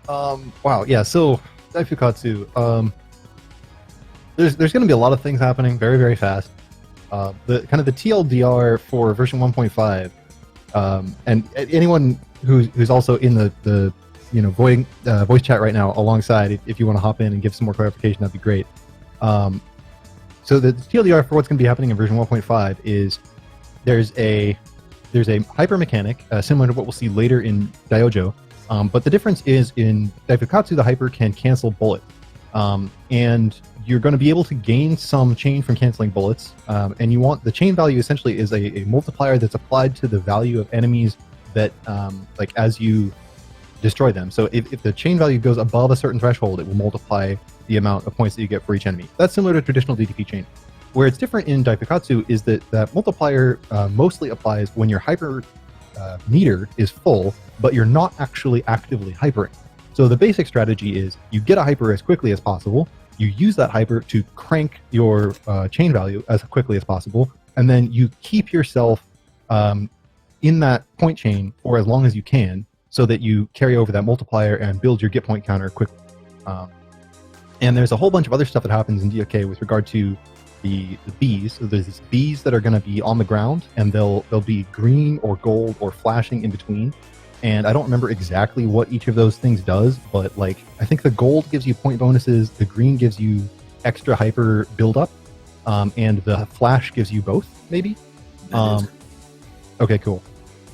Wow, yeah, so Daifukatsu, there's going to be a lot of things happening very, very fast. The kind of the TLDR for version 1.5, and anyone who's also in the voice chat right now alongside, if you want to hop in and give some more clarification, that'd be great. So the TLDR for what's going to be happening in version 1.5 is there's a hyper mechanic similar to what we'll see later in Dyojo, but the difference is in Daifukatsu the hyper can cancel bullets, and you're going to be able to gain some chain from canceling bullets, and you want the chain value essentially is a multiplier that's applied to the value of enemies that like as you destroy them. So if the chain value goes above a certain threshold, it will multiply the amount of points that you get for each enemy. That's similar to traditional DTP chain. Where it's different in Daifukatsu is that that multiplier mostly applies when your hyper meter is full, but you're not actually actively hypering. So the basic strategy is you get a hyper as quickly as possible, you use that hyper to crank your chain value as quickly as possible, and then you keep yourself in that point chain for as long as you can so that you carry over that multiplier and build your get point counter quickly. And there's a whole bunch of other stuff that happens in DFK with regard to the bees. So there's these bees that are going to be on the ground, and they'll be green or gold or flashing in between. And I don't remember exactly what each of those things does, but like I think the gold gives you point bonuses, the green gives you extra hyper buildup, and the flash gives you both, maybe. Okay, cool.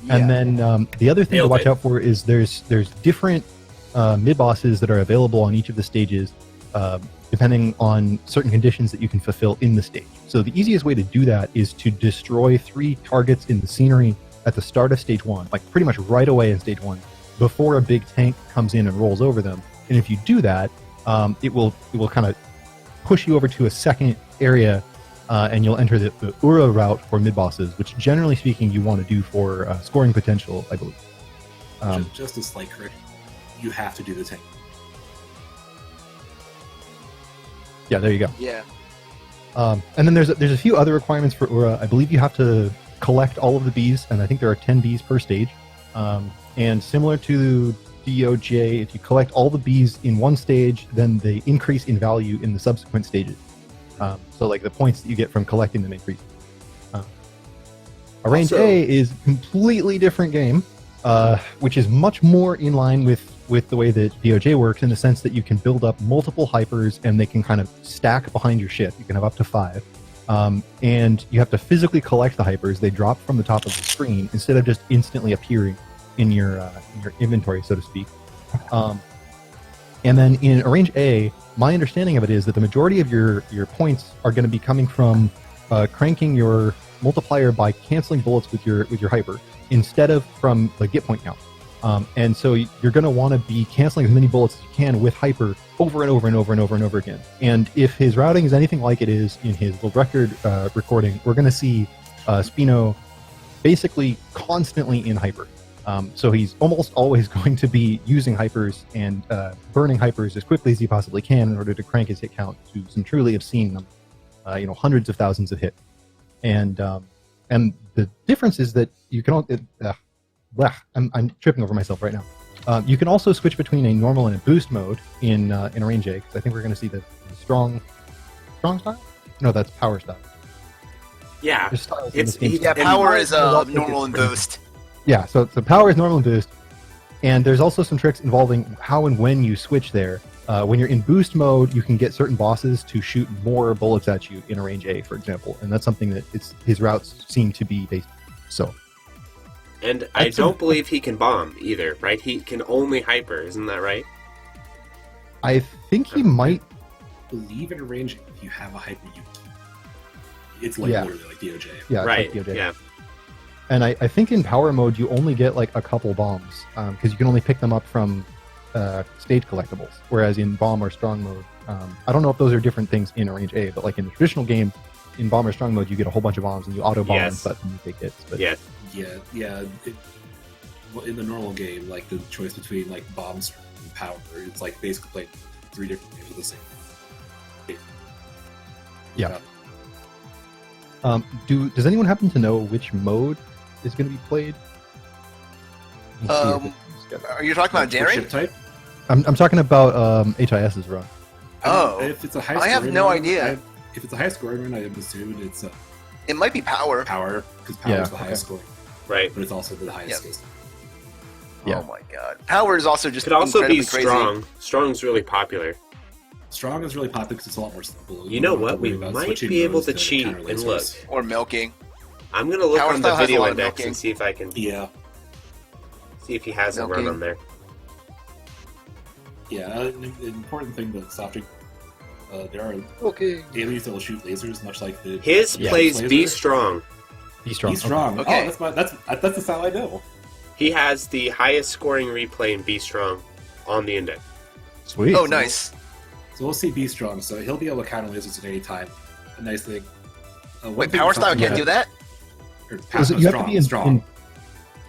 Yeah. And then the other thing to watch out for is there's different mid bosses that are available on each of the stages, depending on certain conditions that you can fulfill in the stage. So the easiest way to do that is to destroy 3 targets in the scenery at the start of stage 1, like pretty much right away in stage 1, before a big tank comes in and rolls over them. And if you do that, it will kind of push you over to a second area, and you'll enter the Ura route for mid bosses, which generally speaking you want to do for scoring potential, I believe. Just a slight correction. You have to do the tank. Yeah, there you go. Yeah. And then there's a few other requirements for Ura. I believe you have to collect all of the bees, and I think there are 10 bees per stage. And similar to DOJ, if you collect all the bees in one stage, then they increase in value in the subsequent stages. So like the points that you get from collecting them increase. Arrange A is a completely different game, which is much more in line with the way that DOJ works, in the sense that you can build up multiple hypers and they can kind of stack behind your ship. You can have up to 5. And you have to physically collect the hypers. They drop from the top of the screen instead of just instantly appearing in your inventory, so to speak. And then in Arrange A, my understanding of it is that the majority of your points are going to be coming from cranking your multiplier by canceling bullets with your hyper, instead of from the get point count. And so you're going to want to be canceling as many bullets as you can with hyper over and over and over and over and over again. And if his routing is anything like it is in his world record recording, we're going to see Spino basically constantly in hyper. So he's almost always going to be using hypers and burning hypers as quickly as he possibly can in order to crank his hit count to some truly obscene numbers, hundreds of thousands of hits. And the difference is that you can I'm tripping over myself right now. You can also switch between a normal and a boost mode in Arrange A, because I think we're going to see the strong style? No, that's power style. Yeah, power is normal and boost. Yeah, so power is normal and boost, and there's also some tricks involving how and when you switch there. When you're in boost mode, you can get certain bosses to shoot more bullets at you in Arrange A, for example, and that's something that his routes seem to be based on. So. And I don't believe he can bomb either, right? He can only hyper, isn't that right? I think he might. I believe in Arrange, if you have a hyper, it's like literally like DOJ. Yeah, right. Like DOJ. Yeah. And I think in power mode you only get like a couple bombs, because you can only pick them up from stage collectibles. Whereas in bomb or strong mode, I don't know if those are different things in Arrange A, but like in the traditional game, in bomb or strong mode, you get a whole bunch of bombs and you auto bomb and stuff and you take hits. But yeah. In the normal game, like the choice between like bombs and power, it's like basically playing 3 different games of the same game. Yeah. Does anyone happen to know which mode is going to be played? Are you talking about Daring? Ship type? I'm talking about HIS's run. Oh. If it's a high I have scoring no run, idea. If it's a high scoring run, I am assuming it's It might be power. power, because power Yeah, is the highest scoring, Right. but it's also the highest Yep. skill. Yeah. Oh my god. Power is also just Could also be incredibly crazy. strong. Strong's really popular. Strong is really popular because it's a lot more simple. You know don't have what? to worry We about might switching be able modes to cheat counter and lasers. look. Or milking. I'm gonna look Power on the style has a video lot of index milking. and see if I can Yeah, see if he has a run Milking. on there. yeah. An important thing that Softdrink, there are Okay. aliens that will shoot lasers, much like the His Yeah. plays Laser? Be Strong. Be strong. He's strong. Okay. Oh, that's the style I know. He has the highest scoring replay in Be Strong on the index. Sweet. Oh, nice. So we'll see Be Strong. So he'll be able to counter lasers at any time. A nice thing. Wait, power style can't Yeah. do that? Power, So you have to be strong.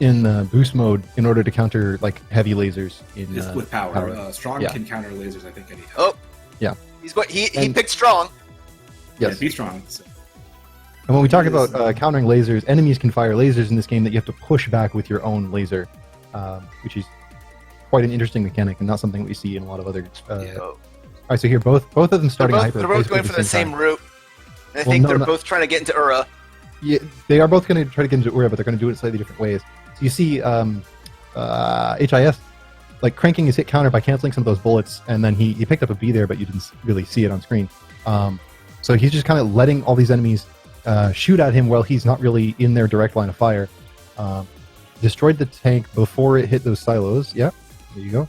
in boost mode in order to counter like heavy lasers in It's with power. power. Strong Yeah. can counter lasers, I think, anytime. Oh. Yeah. He And- picked strong. Yes. Yeah, Be Strong. So. And when we talk It is- about countering lasers, enemies can fire lasers in this game that you have to push back with your own laser, which is quite an interesting mechanic and not something we see in a lot of other. Yeah. All right, so here both of them They're starting both, hyper. they're both basically going at for the same time. route. And I Well, think no, they're no. both trying to get into Ura. Yeah, they are both going to try to get into Ura, but they're going to do it in slightly different ways. So you see HIS like cranking his hit counter by canceling some of those bullets, and then he picked up a B there, but you didn't really see it on screen. So he's just kind of letting all these enemies shoot at him while he's not really in their direct line of fire. Destroyed the tank before it hit those silos. Yeah, there you go.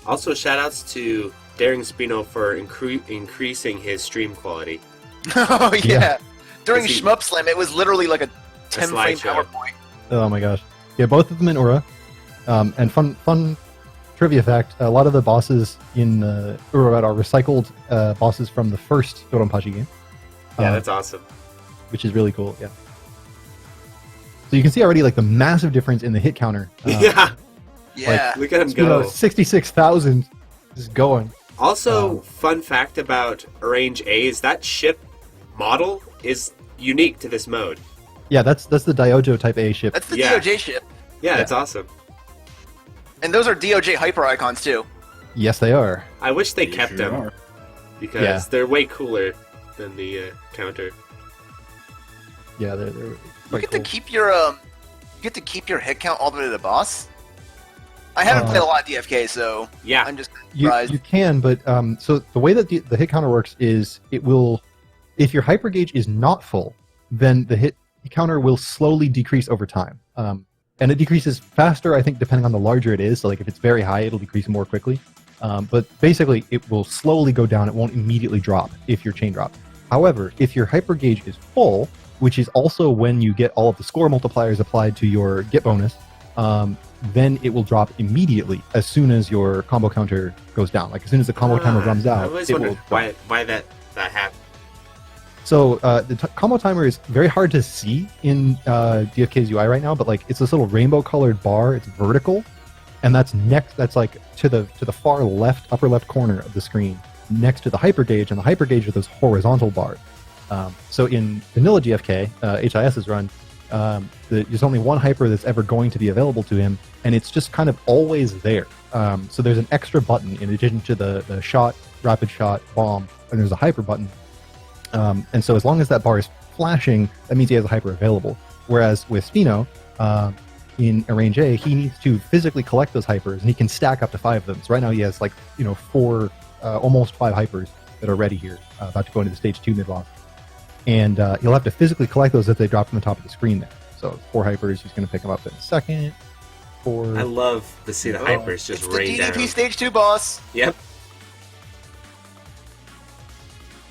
Also, shoutouts to Daringspino for increasing his stream quality. Oh, yeah. Yeah. During Is he- Shmup Slam, it was literally like a 10-frame slideshow. PowerPoint. Oh my gosh. Yeah, both of them in Ura. And fun trivia fact, a lot of the bosses in Ura are recycled bosses from the first Dodonpachi game. Yeah, Um, that's awesome. which is really cool, yeah. So you can see already like the massive difference in the hit counter. Yeah, Yeah. look at him It's, you know, go. 66,000 is going. Also, fun fact about Range A is that ship model is unique to this mode. Yeah, that's the Diojo Type A ship. That's the Yeah. DOJ ship. Yeah, Yeah. it's awesome. And those are DOJ hyper icons, too. Yes, they are. I wish they They kept sure them are. because Yeah. they're way cooler than the counter. Yeah, they're You quite get cool. to keep your hit count all the way to the boss. I haven't Uh, played a lot of DFK, so Yeah, I'm just You, surprised. you can, but so the way that the hit counter works is it will, if your hyper gauge is not full, then the hit counter will slowly decrease over time. And it decreases faster, I think, depending on the larger it is. So, like, if it's very high, it'll decrease more quickly. But basically, it will slowly go down. It won't immediately drop if your chain drops. However, if your hyper gauge is full, which is also when you get all of the score multipliers applied to your get bonus, then it will drop immediately as soon as your combo counter goes down. Like, as soon as the combo timer runs I out, always it will wondered drop. why that happened. So the combo timer is very hard to see in DFK's UI right now, but like it's this little rainbow-colored bar. It's vertical, and that's next. That's like to the far left, upper left corner of the screen, next to the hyper gauge, and the hyper gauge are those horizontal bars. So in vanilla GFK, HIS's run, there's only one hyper that's ever going to be available to him, and it's just kind of always there. So there's an extra button in addition to the shot, rapid shot, bomb, and there's a hyper button. And so as long as that bar is flashing, that means he has a hyper available. Whereas with Spino, in Range A, he needs to physically collect those hypers, and he can stack up to 5 of them. So right now he has like, 4, almost 5 hypers that are ready here, about to go into the stage 2 mid-boss. And he'll have to physically collect those if they drop from the top of the screen there. So 4 hypers, he's going to pick them up in a second. 4. I love to see the hypers just It's the rain DDP down. Stage 2 boss. Yep.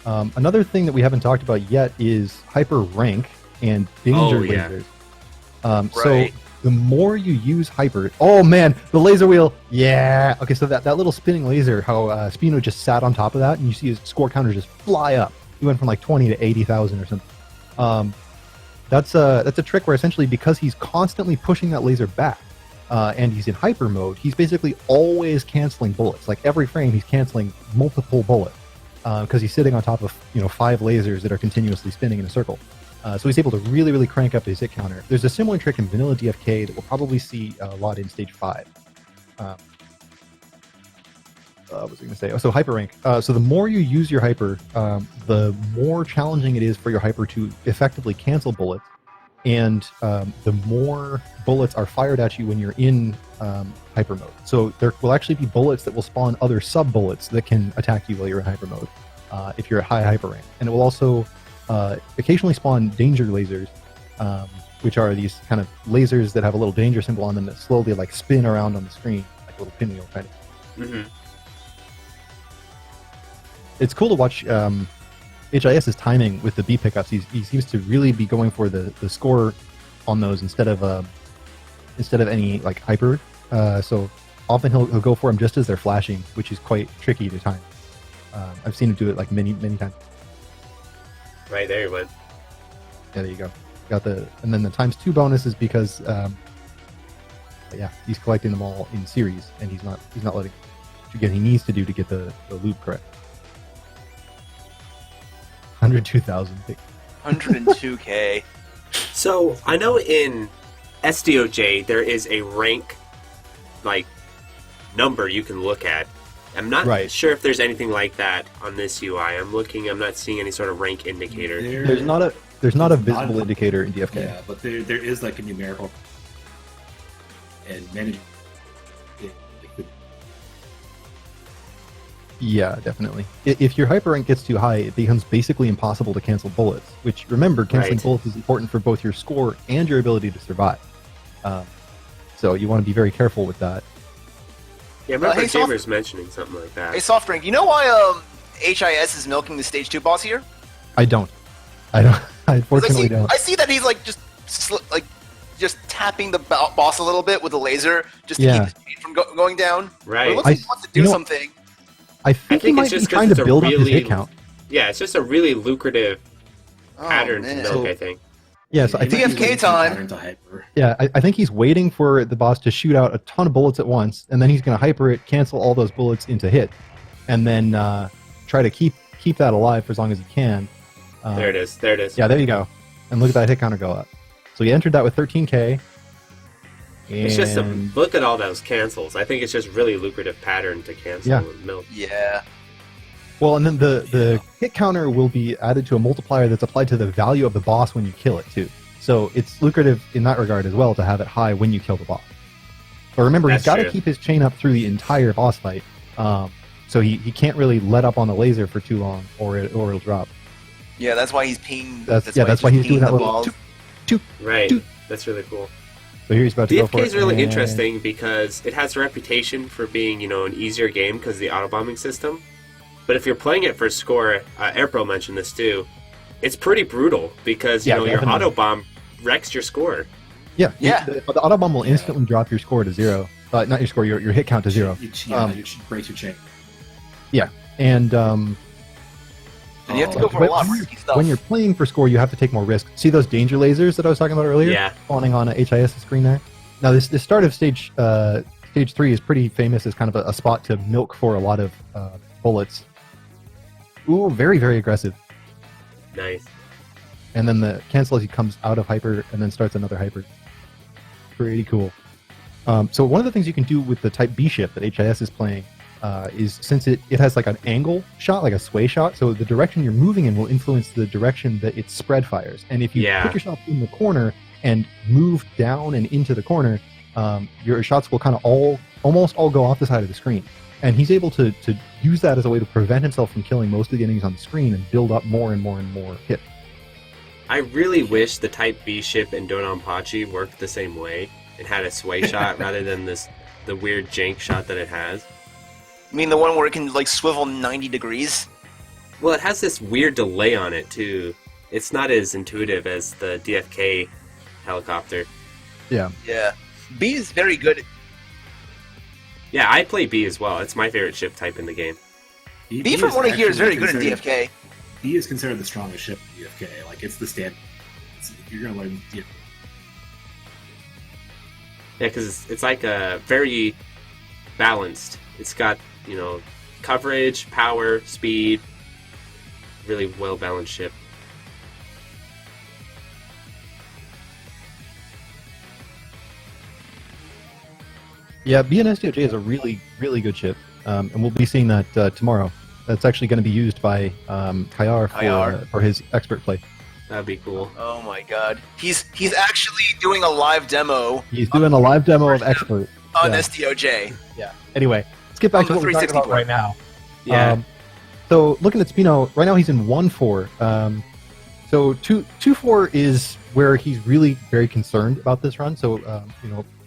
Another thing that we haven't talked about yet is hyper rank and danger Oh, yeah. lasers. So Right. the more you use hyper, oh man, the laser wheel, yeah. Okay, so that little spinning laser, how Spino just sat on top of that, and you see his score counter just fly up. He went from like 20 to 80,000 or something. That's a trick where essentially because he's constantly pushing that laser back, and he's in hyper mode, he's basically always canceling bullets. Like every frame, he's canceling multiple bullets. Because he's sitting on top of 5 lasers that are continuously spinning in a circle. So he's able to really, really crank up his hit counter. There's a similar trick in vanilla DFK that we'll probably see a lot in stage 5. what was I going to say? Oh, so hyper rank. So the more you use your hyper, the more challenging it is for your hyper to effectively cancel bullets, and the more bullets are fired at you when you're in hyper mode. So there will actually be bullets that will spawn other sub bullets that can attack you while you're in hyper mode if you're at high hyper rank, and it will also occasionally spawn danger lasers, which are these kind of lasers that have a little danger symbol on them that slowly like spin around on the screen like a little pinwheel kind of. Mm-hmm. It's cool to watch HIS's timing with the B pickups. He seems to really be going for the score on those instead of any like hyper. So often he'll go for them just as they're flashing, which is quite tricky to time. I've seen him do it like many times. Right there you went. Yeah, there you go. Got and then the ×2 bonus is because yeah, he's collecting them all in series, and he's not letting again he needs to do to get the loop correct. 102,000. 102K. So I know in SDOJ there is a rank like number you can look at. I'm not sure if there's anything like that on this UI. I'm not seeing any sort of rank indicator. There's not a visible indicator in DFK. Yeah, but there is like a numerical and many. Yeah, definitely. If your hyper rank gets too high, it becomes basically impossible to cancel bullets. Which, remember, canceling bullets is important for both your score and your ability to survive. So you want to be very careful with that. Yeah, I remember Jamer's mentioning something like that. Hey, Softdrink, you know why HIS is milking the stage 2 boss here? I don't. I unfortunately don't. I see that he's like just tapping the boss a little bit with a laser just to keep his speed from going down. Right. It looks like he wants to do something. I think he might be trying to build up his hit count. Yeah, it's just a really lucrative pattern to milk, I think. Yeah, so I think DFK time. Yeah, I think he's waiting for the boss to shoot out a ton of bullets at once, and then he's going to hyper it, cancel all those bullets into hit, and then try to keep that alive for as long as he can. There it is. Yeah, there you go. And look at that hit counter go up. So you entered that with 13K. It's just look at all those cancels. I think it's just really lucrative pattern to cancel and milk. Yeah. Well, and then the hit counter will be added to a multiplier that's applied to the value of the boss when you kill it, too. So it's lucrative in that regard as well to have it high when you kill the boss. But remember, he's got to keep his chain up through the entire boss fight. So he can't really let up on the laser for too long, or it'll drop. Yeah, that's why he's peeing. That's why he's doing that little two. Right. That's really cool. So here he's about to go for it. DFK is really interesting because it has a reputation for being, an easier game because of the auto-bombing system. But if you're playing it for score, Airpro mentioned this too, it's pretty brutal because, your auto-bomb wrecks your score. Yeah. The auto-bomb will instantly drop your score to 0. Not your score, your hit count to 0. It breaks your chain. Yeah, and you have to go for a lot of risky stuff. When you're playing for score, you have to take more risks. See those danger lasers that I was talking about earlier? Yeah. Spawning on a HIS screen there? Now, this start of stage 3 is pretty famous as kind of a spot to milk for a lot of bullets. Ooh, very, very aggressive. Nice. And then the cancel as he comes out of hyper and then starts another hyper. Pretty cool. So one of the things you can do with the type B ship that HIS is playing is since it has like an angle shot, like a sway shot, so the direction you're moving in will influence the direction that its spread fires. And if you put yourself in the corner and move down and into the corner, your shots will kind of almost all go off the side of the screen. And he's able to use that as a way to prevent himself from killing most of the enemies on the screen and build up more and more and more hit. I really wish the Type B ship in Dodonpachi worked the same way and had a sway shot rather than the weird jank shot that it has. You mean the one where it can like swivel 90 degrees? Well, it has this weird delay on it too. It's not as intuitive as the DFK helicopter. Yeah. Yeah. B is very good. Yeah, I play B as well. It's my favorite ship type in the game. B from what I hear is very good in DFK. B is considered the strongest ship in DFK. Like, it's the standard. You're going to learn... Yeah, because it's like a very balanced. It's got, coverage, power, speed. Really well-balanced ship. Yeah, BNSDOJ is a really, really good ship. and we'll be seeing that tomorrow. That's actually going to be used by Kayar for his expert play. That'd be cool. Oh my god. He's actually doing a live demo. He's doing a live demo of expert on SDOJ. Yeah. Anyway, let's get back to what we're talking about right now. Yeah. So looking at Spino, right now he's in 1-4. So 2-4 is where he's really very concerned about this run. So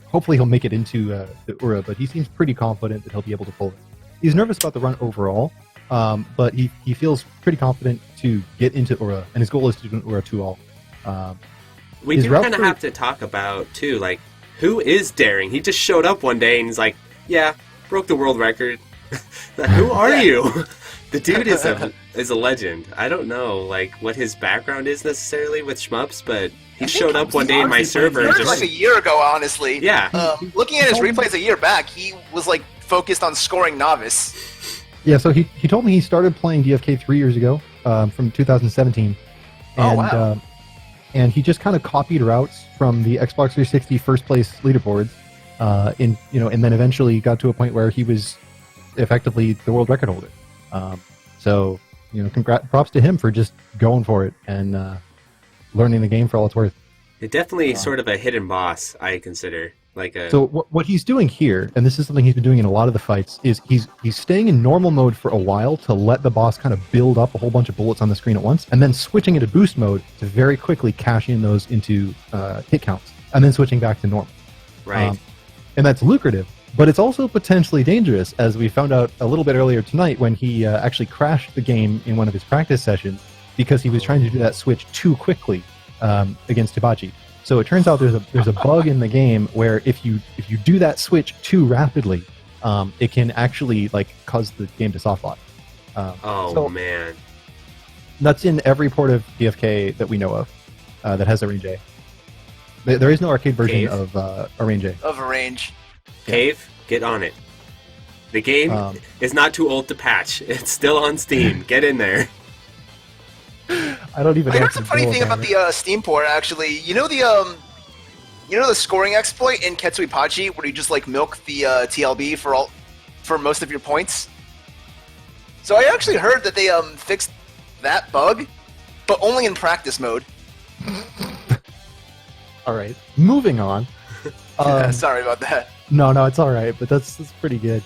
hopefully he'll make it into the Ura, but he seems pretty confident that he'll be able to pull it. He's nervous about the run overall, but he feels pretty confident to get into Ura, and his goal is to do an Ura 2-all. We do kind of have to talk about, too, like, who is Daring? He just showed up one day and he's like, yeah, broke the world record. Who are you? The dude is a legend. I don't know, like, what his background is necessarily with shmups, but he showed up one day in my server. It was like a year ago, honestly. Yeah. Looking at his replays a year back, he was, like, focused on scoring novice. Yeah, so he told me he started playing DFK 3 years ago, from 2017. And, wow. And he just kind of copied routes from the Xbox 360 first place leaderboards, and then eventually got to a point where he was effectively the world record holder. So props to him for just going for it and learning the game for all it's worth. It's definitely sort of a hidden boss, I consider. So what he's doing here, and this is something he's been doing in a lot of the fights, is he's staying in normal mode for a while to let the boss kind of build up a whole bunch of bullets on the screen at once, and then switching into boost mode to very quickly cash in those into hit counts, and then switching back to normal. Right. And that's lucrative, but it's also potentially dangerous, as we found out a little bit earlier tonight when he actually crashed the game in one of his practice sessions because he was trying to do that switch too quickly against Hibachi. So it turns out there's a bug in the game where if you do that switch too rapidly, it can actually cause the game to softlock. Man, that's in every port of DFK that we know of that has Arrange A. There is no arcade version of Arrange A. Of Arrange. Cave, get on it. The game is not too old to patch. It's still on Steam. Get in there. I don't even know. Here's the funny thing about the Steam port, actually. You know the scoring exploit in Ketsuipachi where you just milk the TLB for most of your points? So I actually heard that they fixed that bug, but only in practice mode. All right, moving on. Sorry about that. No, it's all right, but that's pretty good.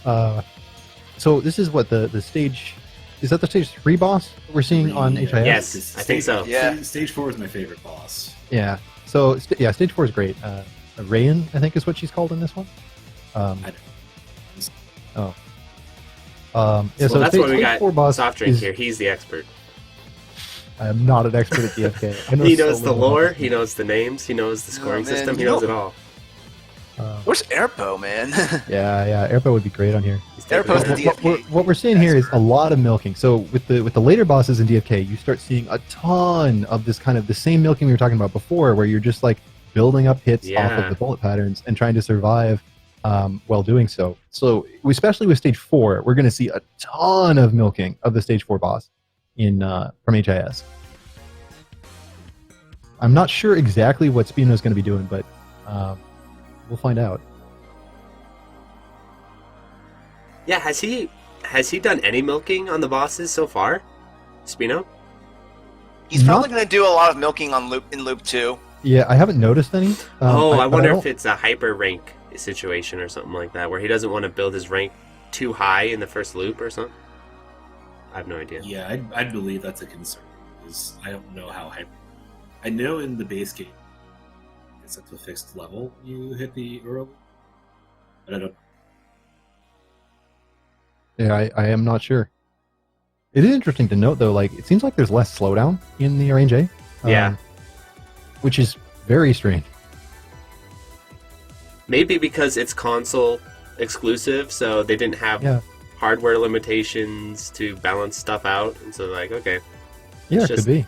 So this is what the stage. Is that the stage 3 boss we're seeing on HIS? Yes, I think so. Yeah. Stage 4 is my favorite boss. Yeah. So stage 4 is great. Rayan, I think, is what she's called in this one. I don't. So that's why we got Softdrink here. He's the expert. I am not an expert at DFK. He knows the lore. He knows the names. He knows the scoring system. He knows it all. Where's Airpo, man? yeah. Airpo would be great on here. Airpo's the DFK. What we're seeing here is a lot of milking. So with the later bosses in DFK, you start seeing a ton of this kind of the same milking we were talking about before, where you're just building up hits off of the bullet patterns and trying to survive while doing so. So especially with stage 4, we're going to see a ton of milking of the stage 4 boss from HIS. I'm not sure exactly what Spino is going to be doing, but we'll find out. Yeah, has he done any milking on the bosses so far, Spino? He's probably going to do a lot of milking in loop 2. Yeah, I haven't noticed any. I wonder if it's a hyper rank situation or something like that, where he doesn't want to build his rank too high in the first loop or something. I have no idea. Yeah, I'd believe that's a concern, because I don't know how hyper. I know in the base game, it's at the fixed level you hit the Uro, but I don't. Yeah, I am not sure. It is interesting to note, though, it seems like there's less slowdown in the Arrange A. Yeah. Which is very strange. Maybe because it's console exclusive, so they didn't have hardware limitations to balance stuff out, and so okay. Yeah, it could be.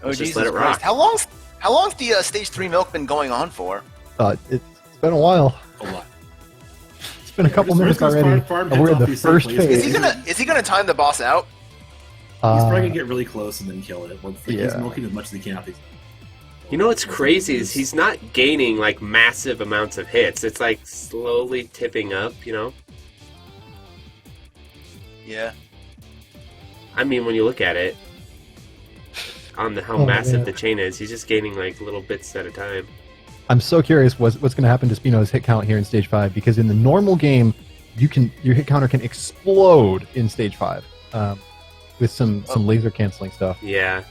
Oh, Jesus let it Christ. rock. How long's the stage 3 milk been going on for? It's been a while. A lot. It's been a couple minutes already. We're in the first phase. Is he gonna time the boss out? He's probably gonna get really close and then kill it. He's milking as much as he can. You know what's crazy is he's not gaining massive amounts of hits. It's slowly tipping up, Yeah. I mean, when you look at it, on how massive the chain is, he's just gaining like little bits at a time. I'm so curious what's going to happen to Spino's hit count here in Stage 5, because in the normal game, your hit counter can explode in Stage 5 with some laser canceling stuff. Yeah.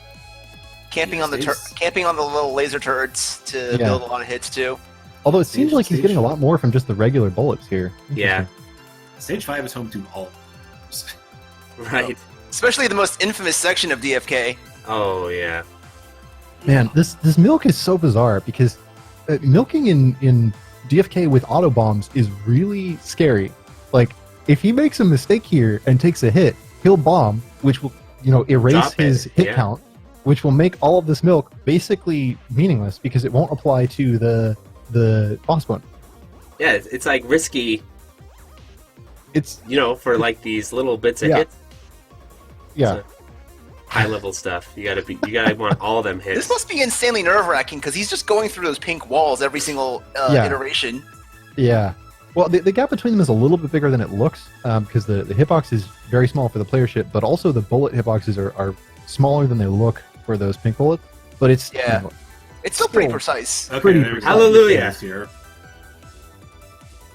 Camping on the little laser turrets to build a lot of hits too. Although it seems like he's getting a lot more from just the regular bullets here. Yeah. Stage 5 is home to all. Right. Especially the most infamous section of DFK. Oh yeah. Man, this milk is so bizarre because milking in DFK with auto bombs is really scary. Like, if he makes a mistake here and takes a hit, he'll bomb, which will erase his hit count, which will make all of this milk basically meaningless because it won't apply to the boss one. Yeah, it's like risky. It's for like these little bits of hits. Yeah. High level stuff. You gotta want all them hits. This must be insanely nerve-wracking because he's just going through those pink walls every single iteration. Yeah. Well, the gap between them is a little bit bigger than it looks because the hitbox is very small for the player ship, but also the bullet hitboxes are smaller than they look for those pink bullets. But it's it's still pretty precise. Okay, Pretty there we go. Hallelujah.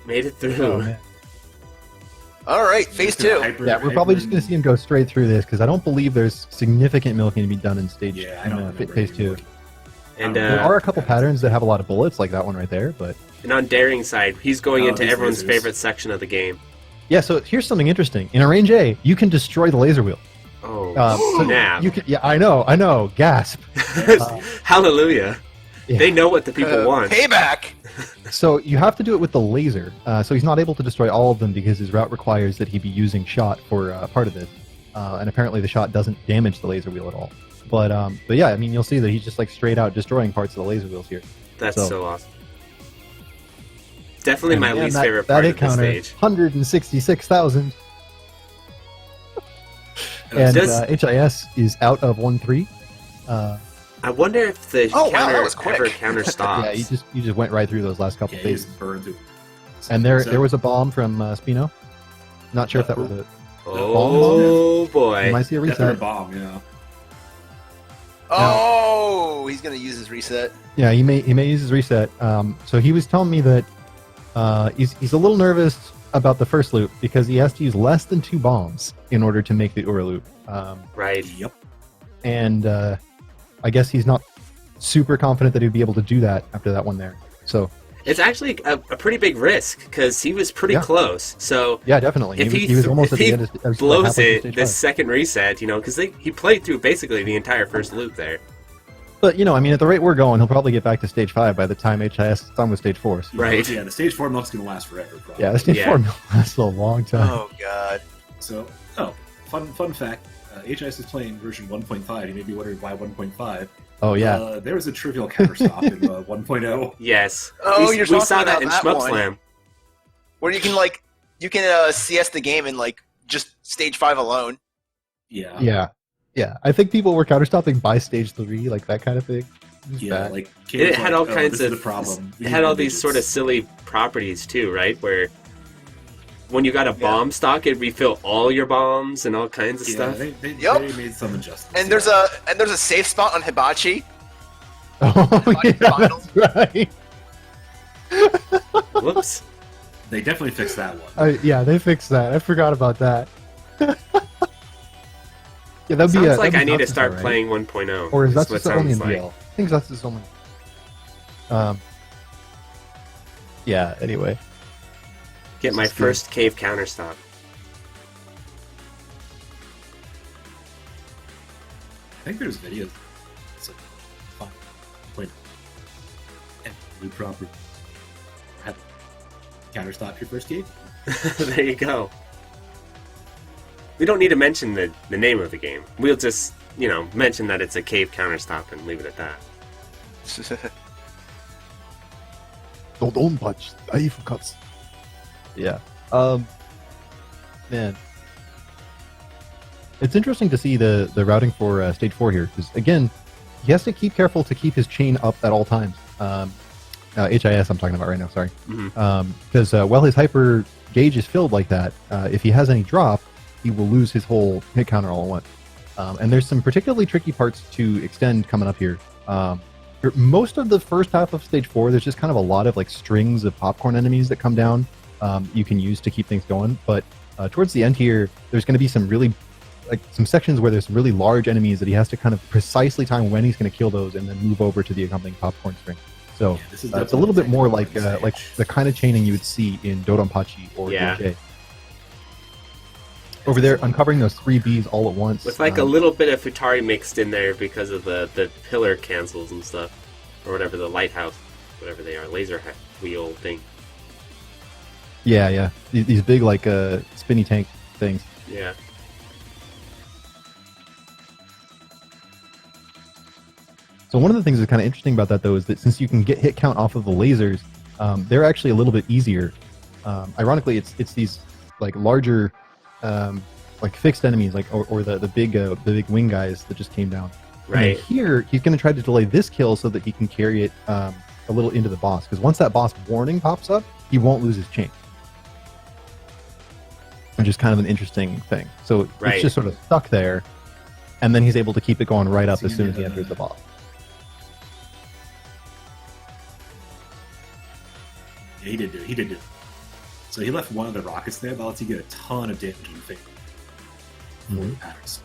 Made it through. Oh, man. All right, phase 2. Yeah, we're probably just going to see him go straight through this because I don't believe there's significant milking to be done in stage phase 2. And there are a couple patterns that have a lot of bullets, like that one right there. But on Daring's side, he's going into everyone's favorite section of the game. Yeah, so here's something interesting. In a range A, you can destroy the laser wheel. Oh, snap! I know. Gasp! Hallelujah! Yeah. They know what the people want. Payback. So you have to do it with the laser. So he's not able to destroy all of them because his route requires that he be using shot for part of this. And apparently the shot doesn't damage the laser wheel at all. But yeah, I mean, you'll see that he's just like straight out destroying parts of the laser wheels here. That's so awesome. Definitely my least favorite part of the stage. 166,000. And HIS is out of 1-3. I wonder if the that was quick. ever counter stops. Yeah, you just went right through those last couple phases. Burned through. And there was a bomb from Spino. Not sure if that was a bomb. Boy! You might see a reset. That's a bomb, yeah. Oh, he's gonna use his reset. Yeah, he may use his reset. So he was telling me that he's a little nervous about the first loop because he has to use less than 2 bombs in order to make the Ura loop. Right. Yep. And I guess he's not super confident that he'd be able to do that after that one there. So it's actually a pretty big risk because he was pretty close. So yeah, definitely. If he was almost at the end. Of blows it this second reset, because he played through basically the entire first loop there. But I mean, at the rate we're going, he'll probably get back to stage 5 by the time HIS is done with stage 4. So. Right. Yeah, the stage 4 milk's gonna last forever. Probably. Yeah, the stage 4 milk lasts a long time. Oh god. So, fun fact. HIS is playing version 1.5. You may be wondering why 1.5. Oh yeah. There was a trivial counter stop in 1.0. Yes. Oh, we saw that in Shmup Slam. Where you can CS the game in just stage 5 alone. Yeah. Yeah. I think people were counter stopping by stage 3, like that kind of thing. Yeah, it had all kinds of problem. It had all these sort of silly properties too, right? Where when you got a bomb stock, it'd refill all your bombs and all kinds of stuff. They made some adjustments. And there's a safe spot on Hibachi. Oh, yeah, that's right. Whoops. They definitely fixed that one. Yeah, they fixed that. I forgot about that. Yeah, that'd Sounds be. Like I need to start right? playing 1.0. Or is that what just only in sounds like. DL? I think that's just only. Yeah. Anyway. Get my first cave counter stop. I think there's videos. It's fun. Play and proper. Have counter stop your first game. There you go. We don't need to mention the name of the game. We'll just, mention that it's a cave counter stop and leave it at that. Dodonpachi DFK. Yeah. Man. It's interesting to see the routing for stage 4 here, because again, he has to keep careful to keep his chain up at all times. HIS I'm talking about right now, sorry. Because while his hyper gauge is filled like that, if he has any drop, he will lose his whole hit counter all at once. And there's some particularly tricky parts to extend coming up here. For most of the first half of stage 4, there's just kind of a lot of like strings of popcorn enemies that come down you can use to keep things going. But towards the end here, there's going to be some really some sections where there's really large enemies that he has to kind of precisely time when he's going to kill those and then move over to the accompanying popcorn string. So it's a little bit more like the kind of chaining you would see in Dodonpachi or DFK. Over there, uncovering those 3 Bs all at once. With like a little bit of Futari mixed in there because of the pillar cancels and stuff. Or whatever, the lighthouse, whatever they are, laser wheel thing. Yeah. These big, like, spinny tank things. Yeah. So one of the things that's kind of interesting about that, though, is that since you can get hit count off of the lasers, they're actually a little bit easier. Ironically, it's these, like, larger... like fixed enemies, like or the big wing guys that just came down. Right. And here, he's going to try to delay this kill so that he can carry it a little into the boss. Because once that boss warning pops up, he won't lose his chain. Which is kind of an interesting thing. So it's just sort of stuck there, and then he's able to keep it going right up as soon as he enters the boss. Yeah, he did do it. So he left one of the rockets there. That lets you get a ton of damage in the face. Patterns.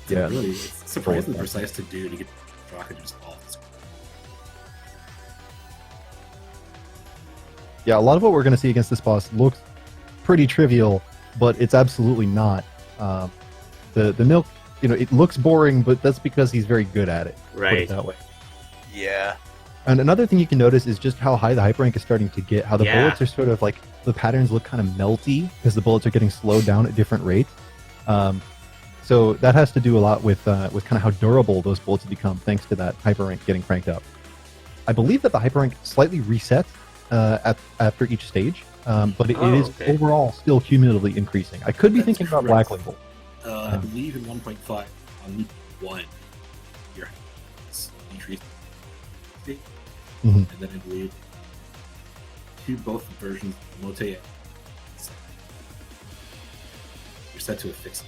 Yeah, really, it's surprisingly precise to do to get the rocket just off. Yeah, a lot of what we're going to see against this boss looks pretty trivial, but it's absolutely not. The milk, it looks boring, but that's because he's very good at it. Right. Put it that way. Yeah. And another thing you can notice is just how high the hyper rank is starting to get. How the bullets are sort of like, the patterns look kind of melty because the bullets are getting slowed down at different rates. So that has to do a lot with kind of how durable those bullets have become thanks to that hyper rank getting cranked up. I believe that the hyper rank slightly resets after each stage, but it is overall still cumulatively increasing. I could be thinking about Black Label. I believe in 1.5 on loop 1, your increased. And then I believe both versions of Mote, you're set to a fixed.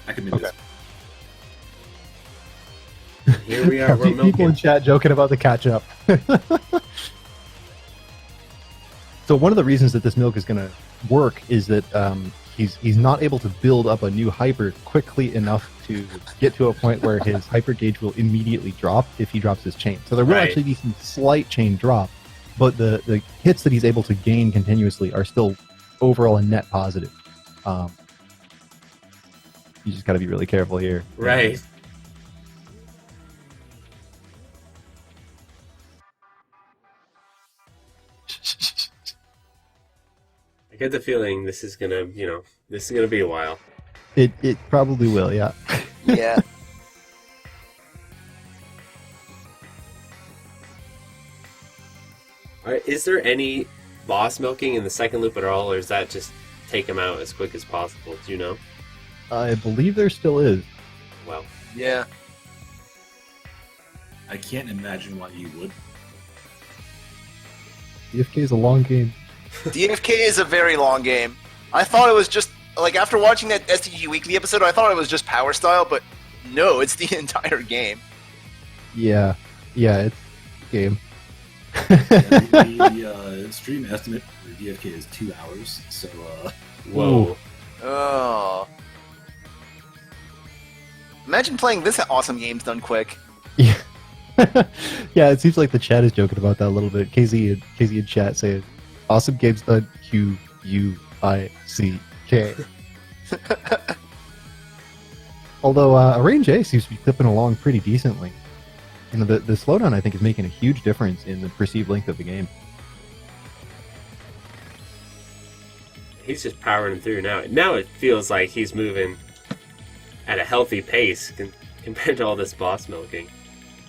I can do this. Here we are. We're People in chat joking about the catch up. So one of the reasons that this milk is going to work is that he's not able to build up a new hyper quickly enough to get to a point where his hyper gauge will immediately drop if he drops his chain. So there will actually be some slight chain drop, but the hits that he's able to gain continuously are still overall a net positive. You just got to be really careful here. Right. I get the feeling this is gonna, be a while. It probably will, yeah. Yeah. Is there any boss milking in the second loop at all, or is that just take him out as quick as possible? Do you know? I believe there still is. Well. Yeah. I can't imagine why you would. DFK is a long game. DFK is a very long game. I thought it was just, after watching that STG Weekly episode, I thought it was just power style, but no, it's the entire game. Yeah, it's a game. The stream estimate for DFK is 2 hours, so... Whoa. Oh. Imagine playing this awesome games done quick. Yeah. Yeah, it seems like the chat is joking about that a little bit. KZ in chat saying, awesome games done, Q-U-I-C-K. Although Range A seems to be clipping along pretty decently. The slowdown, I think, is making a huge difference in the perceived length of the game. He's just powering through now. Now it feels like he's moving at a healthy pace compared to all this boss milking.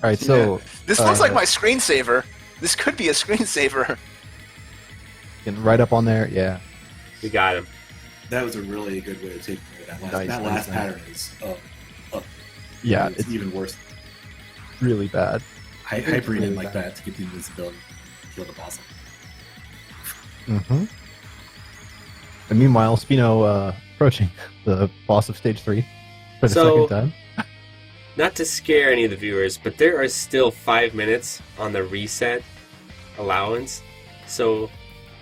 All right, so... Yeah. This looks like my screensaver. This could be a screensaver. Getting right up on there, yeah. We got him. That was a really good way to take that last pattern is up. Yeah, it's even worse. Really bad. Hypering him like that to get the invincibility, kill the boss. Mm-hmm. And meanwhile, Spino approaching the boss of stage 3 for the second time. Not to scare any of the viewers, but there are still 5 minutes on the reset allowance. So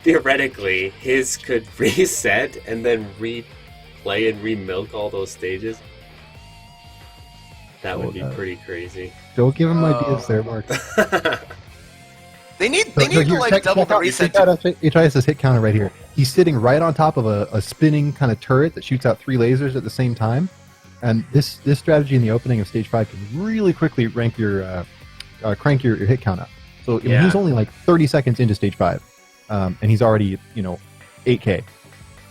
theoretically, his could reset and then replay and remilk all those stages. That would be pretty crazy. Don't give him ideas there, Mark. They need to like double the reset. He tries this hit counter right here. He's sitting right on top of a spinning kind of turret that shoots out 3 lasers at the same time. And this strategy in the opening of stage 5 can really quickly crank your hit count up. So he's only like 30 seconds into stage 5, and he's already 8K.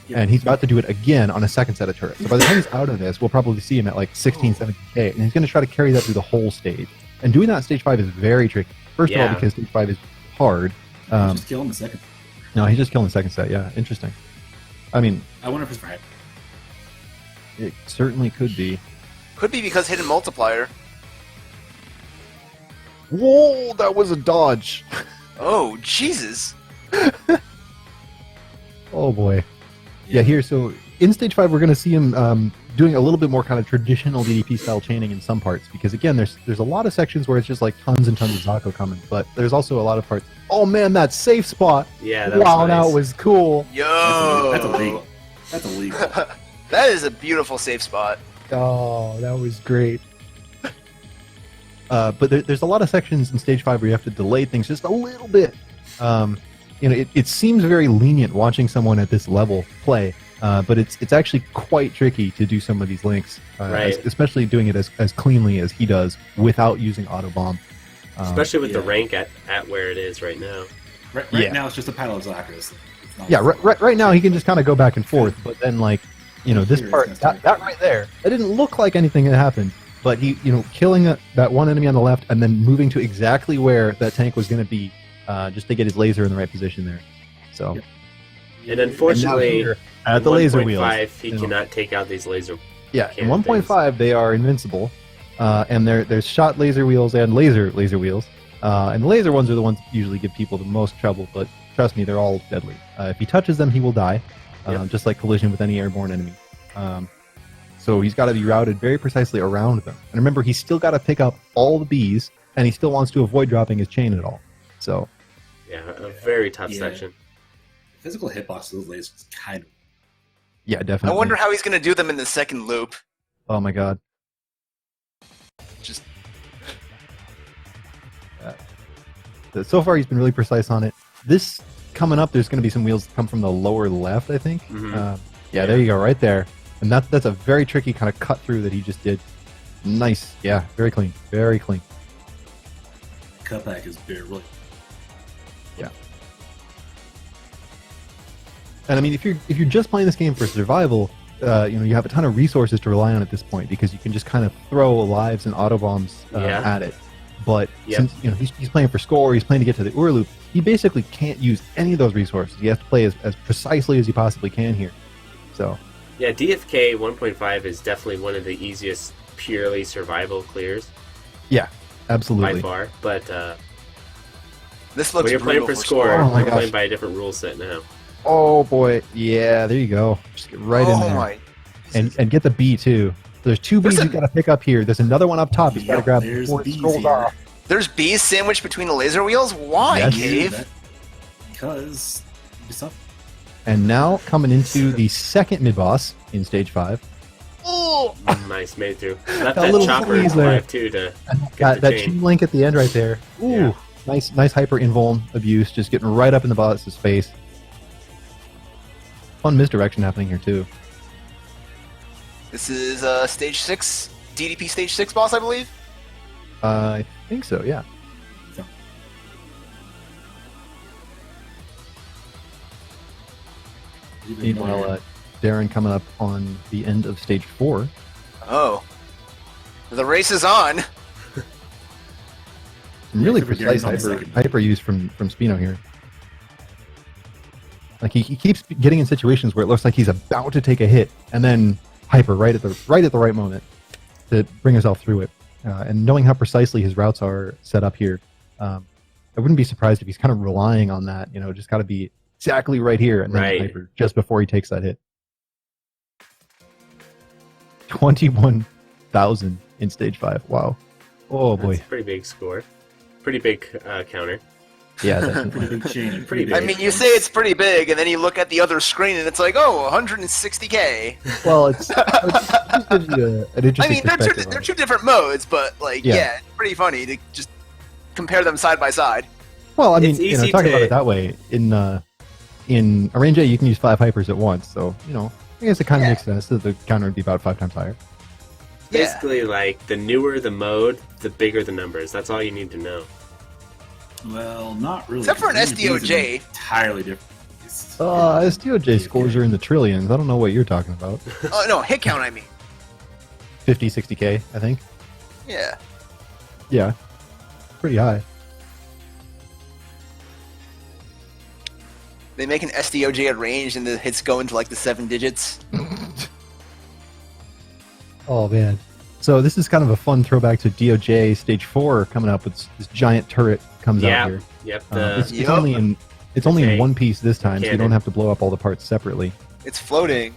Yeah. And he's about to do it again on a second set of turrets. So by the time he's out of this, we'll probably see him at like 16, 17K. And he's going to try to carry that through the whole stage. And doing that in stage 5 is very tricky. First of all, because stage 5 is hard. He's just killing the second. No, he's just killing the second set. Yeah, interesting. I mean, I wonder if it's right. It certainly could be. Could be because hidden multiplier. Whoa, that was a dodge. Oh, Jesus. Oh, boy. Yeah, here, so in stage 5, we're going to see him doing a little bit more kind of traditional DDP style chaining in some parts, because again, there's a lot of sections where it's just like tons and tons of Zako coming, but there's also a lot of parts. Oh man, that safe spot! Yeah, that was nice. That was cool. Yo, that's illegal. That's illegal. That is a beautiful safe spot. Oh, that was great. But there's a lot of sections in stage 5 where you have to delay things just a little bit. It seems very lenient watching someone at this level play. But it's actually quite tricky to do some of these links, right. Especially doing it as cleanly as he does without using auto bomb. Especially with the rank at where it is right now. Right now, it's just a pile of Zacharys. Yeah, right now he can just kind of go back and forth, but then this part, that right there, it didn't look like anything had happened, but he, killing that one enemy on the left and then moving to exactly where that tank was going to be, just to get his laser in the right position there. So. Yep. And unfortunately, at the laser wheels, he cannot take out these laser. Yeah, in 1.5 they are invincible, and there's shot laser wheels and laser wheels, and the laser ones are the ones that usually give people the most trouble. But trust me, they're all deadly. If he touches them, he will die, just like collision with any airborne enemy. So he's got to be routed very precisely around them. And remember, he's still got to pick up all the bees, and he still wants to avoid dropping his chain at all. So yeah, a very tough section. Physical hitbox of those lasers is kind of... Yeah, definitely. I wonder how he's going to do them in the second loop. Oh my god. Just... So far he's been really precise on it. This coming up, there's going to be some wheels that come from the lower left, I think. Mm-hmm. Yeah, there you go, right there. And that's a very tricky kind of cut through that he just did. Nice. Yeah, very clean. Very clean. Cutback is really... Yeah. And I mean, if you're just playing this game for survival, you have a ton of resources to rely on at this point, because you can just kind of throw lives and auto bombs at it. But since he's playing for score, he's playing to get to the Ur loop, he basically can't use any of those resources. He has to play as precisely as he possibly can here. So yeah, DFK 1.5 is definitely one of the easiest purely survival clears. Yeah, absolutely. By far, but this looks when you're playing for score, we're playing by a different rule set now. Oh boy, yeah, there you go. Just get right in there, and get the B too. There's 2 Bs you got to pick up here. There's another one up top. You got to grab before it scrolls off. There's bees sandwiched between the laser wheels. Why, Cave? Because. And now coming into the second mid boss in stage 5. Oh, nice, made it through. Left that chopper alive too to get that chain link at the end right there. Ooh, nice hyper invuln abuse, just getting right up in the boss's face. Fun misdirection happening here too. This is stage 6, DDP stage 6 boss, I believe. I think so, yeah. Meanwhile, Darren coming up on the end of stage 4. Oh, the race is on. Really precise hyper use from Spino here. Like he keeps getting in situations where it looks like he's about to take a hit, and then hyper right at the right moment to bring himself through it. And knowing how precisely his routes are set up here, I wouldn't be surprised if he's kind of relying on that. Just got to be exactly right here, and then Right. hyper just before he takes that hit. 21,000 in stage 5. Wow. Oh boy. That's a pretty big score. Pretty big counter. Yeah, Pretty definitely. big change. Pretty Pretty I big. mean, you say it's pretty big, and then you look at the other screen, and it's like, oh, 160K. Well, it just gives you an interesting I mean, perspective. they're two different modes, but like, Yeah. yeah, it's pretty funny to just compare them side by side. Well, I mean, It's easy talking about to- it that way, in a range A, you can use 5 hypers at once, so, I guess it kind of Yeah. makes sense that the counter would be about 5 times higher. Yeah. Basically, like, the newer the mode, the bigger the numbers. That's all you need to know. Well, not really. Except for an These are SDOJ. entirely different. SDOJ scores are in the trillions. I don't know what you're talking about. Oh, no, hit count, I mean. 50, 60K, I think. Yeah. Yeah. Pretty high. They make an SDOJ at range, and the hits go into like the 7 digits. Oh, man. So this is kind of a fun throwback to DOJ Stage 4 coming up with this giant turret comes Yeah. out here. Yep. It's Yep. only in Okay. one piece this time, so you Cannon. don't have to blow up all the parts separately. It's floating.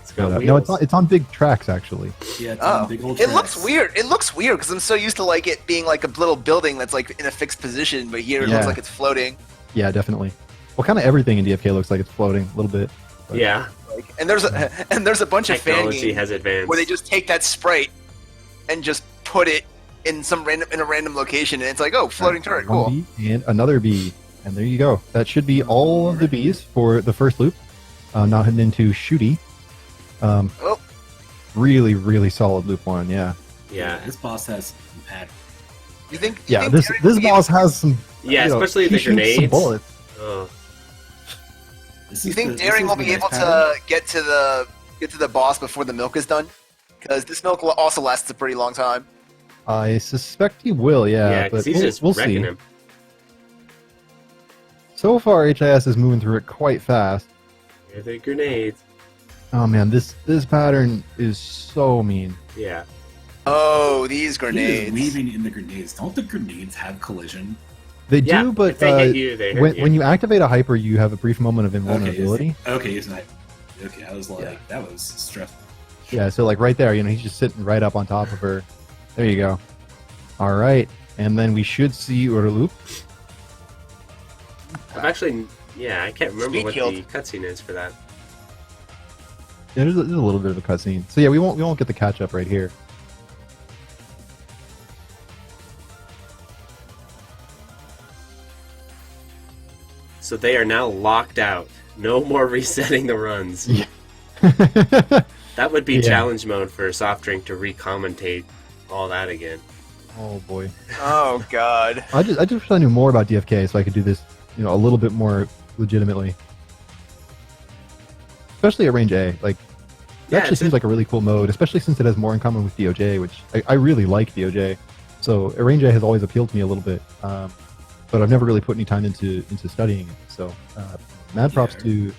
It's got No, wheels. it's on big tracks actually. Yeah, it's Oh, on big old it looks tracks. weird. It looks weird because I'm so used to like it being like a little building that's like in a fixed position, but here it Yeah. looks like it's floating. Yeah, definitely. Well, kind of everything in DFK looks like it's floating a little bit. Yeah. Like, and there's a bunch of fan Technology games has advanced. where they just take that sprite and just put it in a random location, and it's like, oh, floating turret, One cool. bee and another bee, and there you go. That should be all of the bees for the first loop. Now heading into Shooty. Oh. Really, really solid loop 1. Yeah. Yeah. This boss has some pattern. You think? Yeah. think This Daring this will be boss has some. Yeah, you know, especially he the shoots some grenades. bullets. Oh. This You is think the- Daring this will is be the able pattern. to get to the boss before the milk is done? Because this milk also lasts a pretty long time. I suspect he will. Yeah, Yeah, because but he's just we'll wrecking see. him. So far, HIS is moving through it quite fast. Here are the grenades. Oh man, this pattern is so mean. Yeah. Oh, these He is grenades. weaving in the grenades. Don't the grenades have collision? They Yeah, do, but if they hit you, they hurt you. when you activate a hyper, you have a brief moment of invulnerability. Okay, isn't that? Okay, I was like, Yeah. that was stressful. Yeah, so like right there, he's just sitting right up on top of her. There you go. All right, and then we should see Urloop. I've actually, I can't remember Speed what killed. the cutscene is for that. Yeah, there's a little bit of a cutscene. So yeah, we won't get the catch up right here. So they are now locked out. No more resetting the runs. Yeah. That would be Yeah. challenge mode for Softdrink to recommendate all that again. Oh boy. Oh God. I just wish I knew more about DFK so I could do this, a little bit more legitimately. Especially at range A. Like, it Yeah, actually it's seems like a really cool mode, especially since it has more in common with DOJ, which I really like DOJ. So at range A has always appealed to me a little bit, but I've never really put any time into studying it. So mad props to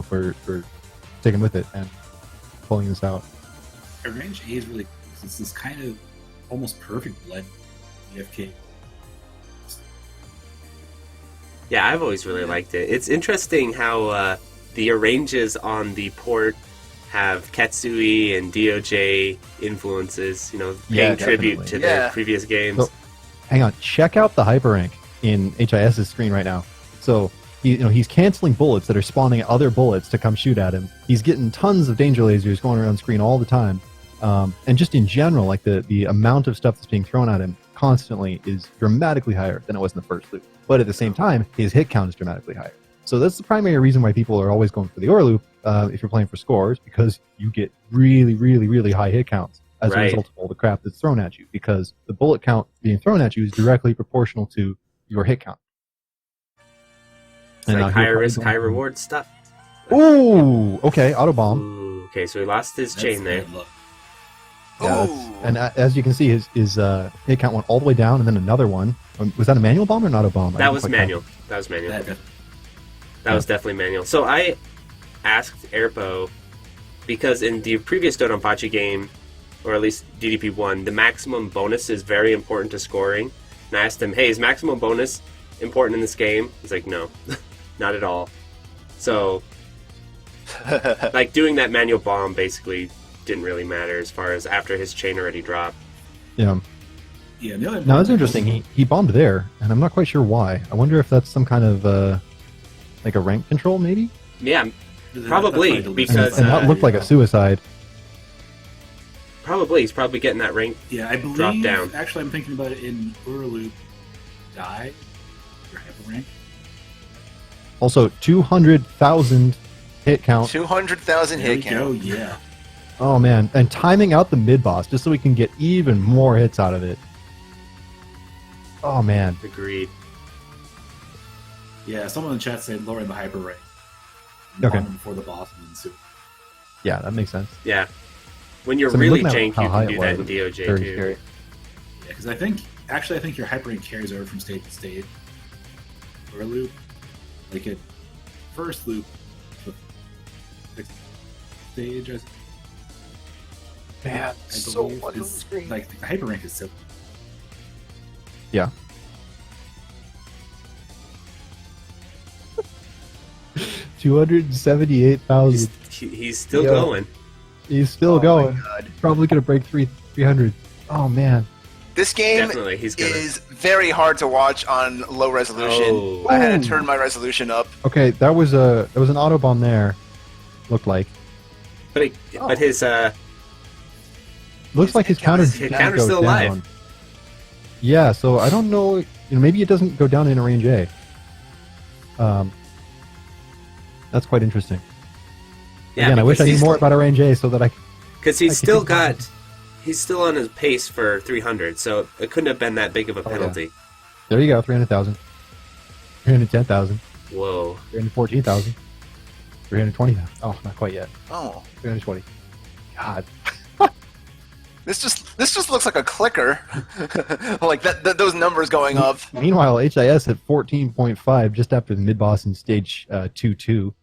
for sticking with it and pulling this out. Range A is really cool. It's this kind of almost perfect blend EFK. Yeah, I've always really liked it. It's interesting how the arranges on the port have Katsui and DOJ influences, paying Yeah, tribute definitely. to Yeah. the previous games. So, hang on, check out the hyper rank in HIS's screen right now. So he's canceling bullets that are spawning other bullets to come shoot at him. He's getting tons of danger lasers going around screen all the time. And just in general, like the amount of stuff that's being thrown at him constantly is dramatically higher than it was in the first loop. But at the same time, his hit count is dramatically higher. So that's the primary reason why people are always going for the OR loop if you're playing for scores, because you get really, really, really high hit counts as a Right. result of all the crap that's thrown at you, because the bullet count being thrown at you is directly proportional to your hit count. It's And now like here higher comes risk, the- high reward stuff. Ooh, okay, auto bomb. Ooh, okay, so he lost his That's chain there. good luck. Yeah, Ooh. and as you can see, his hit count went all the way down, and then another one. Was that a manual bomb or not a bomb? I That didn't was quite manual. That was manual. That- That was definitely manual. So I asked Airpo, because in the previous Dodonpachi game, or at least DDP1, the maximum bonus is very important to scoring. And I asked him, hey, is maximum bonus important in this game? He's like, no. not at all. So, like, doing that manual bomb basically didn't really matter as far as after his chain already dropped. Yeah. Yeah, the other Now, that's interesting. He bombed there, and I'm not quite sure why. I wonder if that's some kind of, like a rank control, maybe? Yeah, probably, because... And that looked like a suicide. Probably. He's probably getting that rank I believe, dropped down. Actually, I'm thinking about it in Urloop. Die? Or hyper rank? Also, 200,000 hit count. 200,000 hit count. Oh, yeah. Oh, man. And timing out the mid-boss, just so we can get even more hits out of it. Oh, man. Agreed. Yeah, someone in the chat said lowering the hyper rank. Okay. Before the boss and then soup. Yeah, that makes sense. Yeah. When you're So, I mean, really looking at jank, how you high can it do that in was, DOJ very too. scary. Yeah, because I think your hyper rank carries over from stage to stage. Or a loop. Like at first loop, the sixth stage, Man, I so believe, much on the is, screen. like the hyper rank is so. Yeah. $278,000. He's still Yeah. going. He's still Oh my going. God. Probably gonna break 300. Oh man. This game Definitely, he's gonna. is very hard to watch on low resolution. Oh. I had to turn my resolution up. Okay, there was an auto bomb there. Looked like. But his Looks like his counter his didn't counter's go still down. alive. Yeah, so I don't know. Maybe it doesn't go down in a range A. That's quite interesting. yeah, Again, I wish I knew he's- more about a range A so that I could. Because I he's could still keep got, going. he's still on his pace for 300, so it couldn't have been that big of a yeah. penalty. There you go, 300,000, 310,000, Whoa. 314,000, 320,000. Oh, not quite yet. Oh, 320. God. this just looks like a clicker. Like those numbers going up. Meanwhile, HIS at 14.5 just after the mid boss in stage 2-2.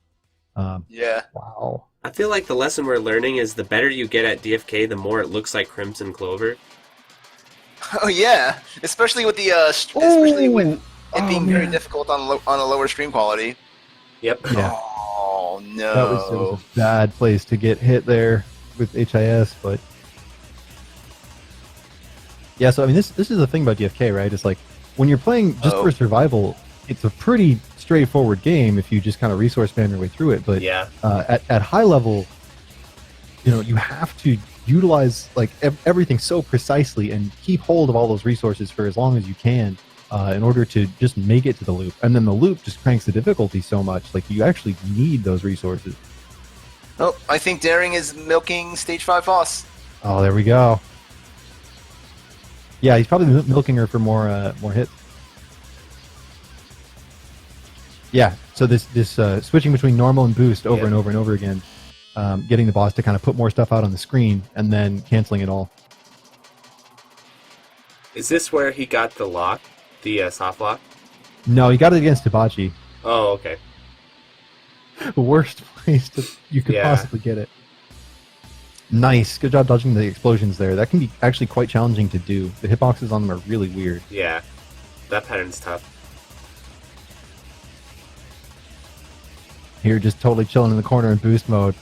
Yeah. Wow. I feel like the lesson we're learning is the better you get at DFK, the more it looks like Crimson Clover. Oh yeah. Especially with the especially with it being very man. difficult on a lower stream quality. Yep. Yeah. Oh no. That was a bad place to get hit there with HIS, but yeah. So I mean, this is the thing about DFK, right? It's like when you're playing just for survival, it's a pretty straightforward game if you just kind of resource spam your way through it. But Yeah. at high level, you have to utilize like everything so precisely and keep hold of all those resources for as long as you can in order to just make it to the loop. And then the loop just cranks the difficulty so much, like you actually need those resources. Oh, I think Daring is milking stage 5 boss. Oh, there we go. Yeah, he's probably milking her for more hits. Yeah, so this switching between normal and boost over and over and over again, getting the boss to kind of put more stuff out on the screen and then canceling it all. Is this where he got the lock? The soft lock? No, he got it against Hibachi. Oh, okay. Worst place you could Yeah. possibly get it. Nice. Good job dodging the explosions there. That can be actually quite challenging to do. The hitboxes on them are really weird. Yeah. That pattern's tough. Here, just totally chilling in the corner in boost mode.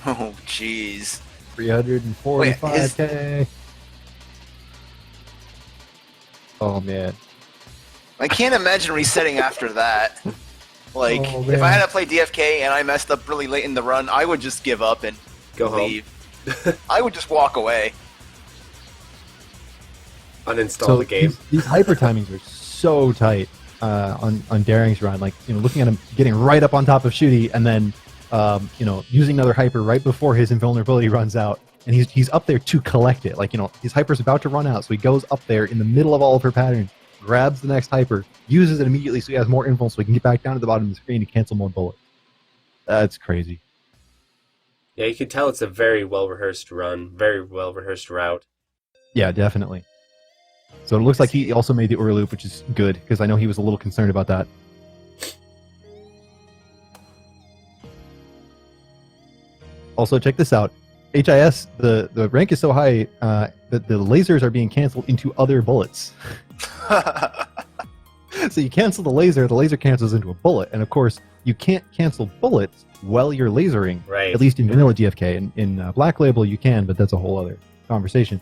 Oh jeez. 345k. Oh, man. I can't imagine resetting after that. Like, Oh, if I man. had to play DFK and I messed up really late in the run, I would just give up and Go home. leave. I would just walk away. Uninstall the game. These hyper timings are so tight on Daring's run. Like, looking at him getting right up on top of Shooty and then, using another hyper right before his invulnerability runs out. And he's up there to collect it. Like, his hyper's about to run out, so he goes up there in the middle of all of her patterns, grabs the next hyper, uses it immediately so he has more invul so he can get back down to the bottom of the screen and cancel more bullets. That's crazy. Yeah, you can tell it's a very well-rehearsed run, very well-rehearsed route. Yeah, definitely. So it looks like he also made the Uri loop, which is good, because I know he was a little concerned about that. Also, check this out. HIS, the rank is so high that the lasers are being canceled into other bullets. So you cancel the laser cancels into a bullet, and of course you can't cancel bullets while you're lasering. Right. At least in vanilla DFK. In Black Label you can, but that's a whole other conversation.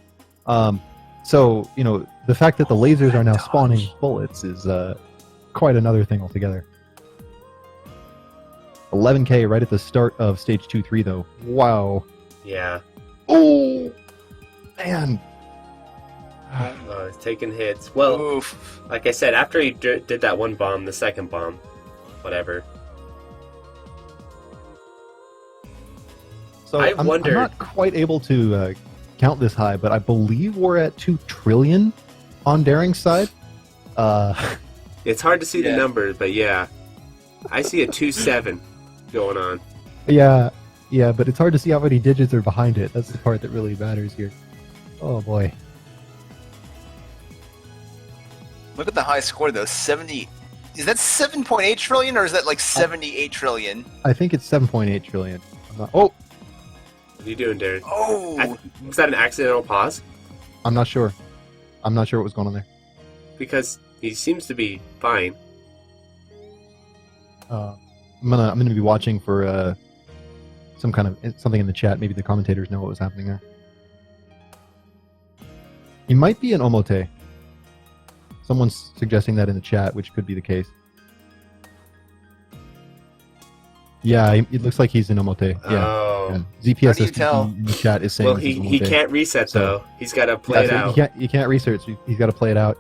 So the fact that the lasers are now spawning bullets is quite another thing altogether. 11k right at the start of stage 2-3 though. Wow. Yeah. Oh man. Oh, he's taking hits. Well, Oof. like I said, after he did that one bomb, the second bomb, whatever. So I'm not quite able to count this high, but I believe we're at 2 trillion on Daring's side. It's hard to see the number, but yeah. I see a 2-7 going on. Yeah, but it's hard to see how many digits are behind it. That's the part that really matters here. Oh boy. Look at the high score though. 70. Is that 7.8 trillion or is that like 78 trillion? I think it's 7.8 trillion. What are you doing, Darren? Oh. Was that an accidental pause? I'm not sure. I'm not sure what was going on there. Because he seems to be fine. I'm gonna be watching for something in the chat. Maybe the commentators know what was happening there. He might be an omote. Someone's suggesting that in the chat, which could be the case. Yeah, it looks like he's an omote. Yeah. Oh. Yeah. ZPS How do you tell? in the chat is saying. Well, he can't reset though. He's got to play it out. You can't research. He's got to play it out.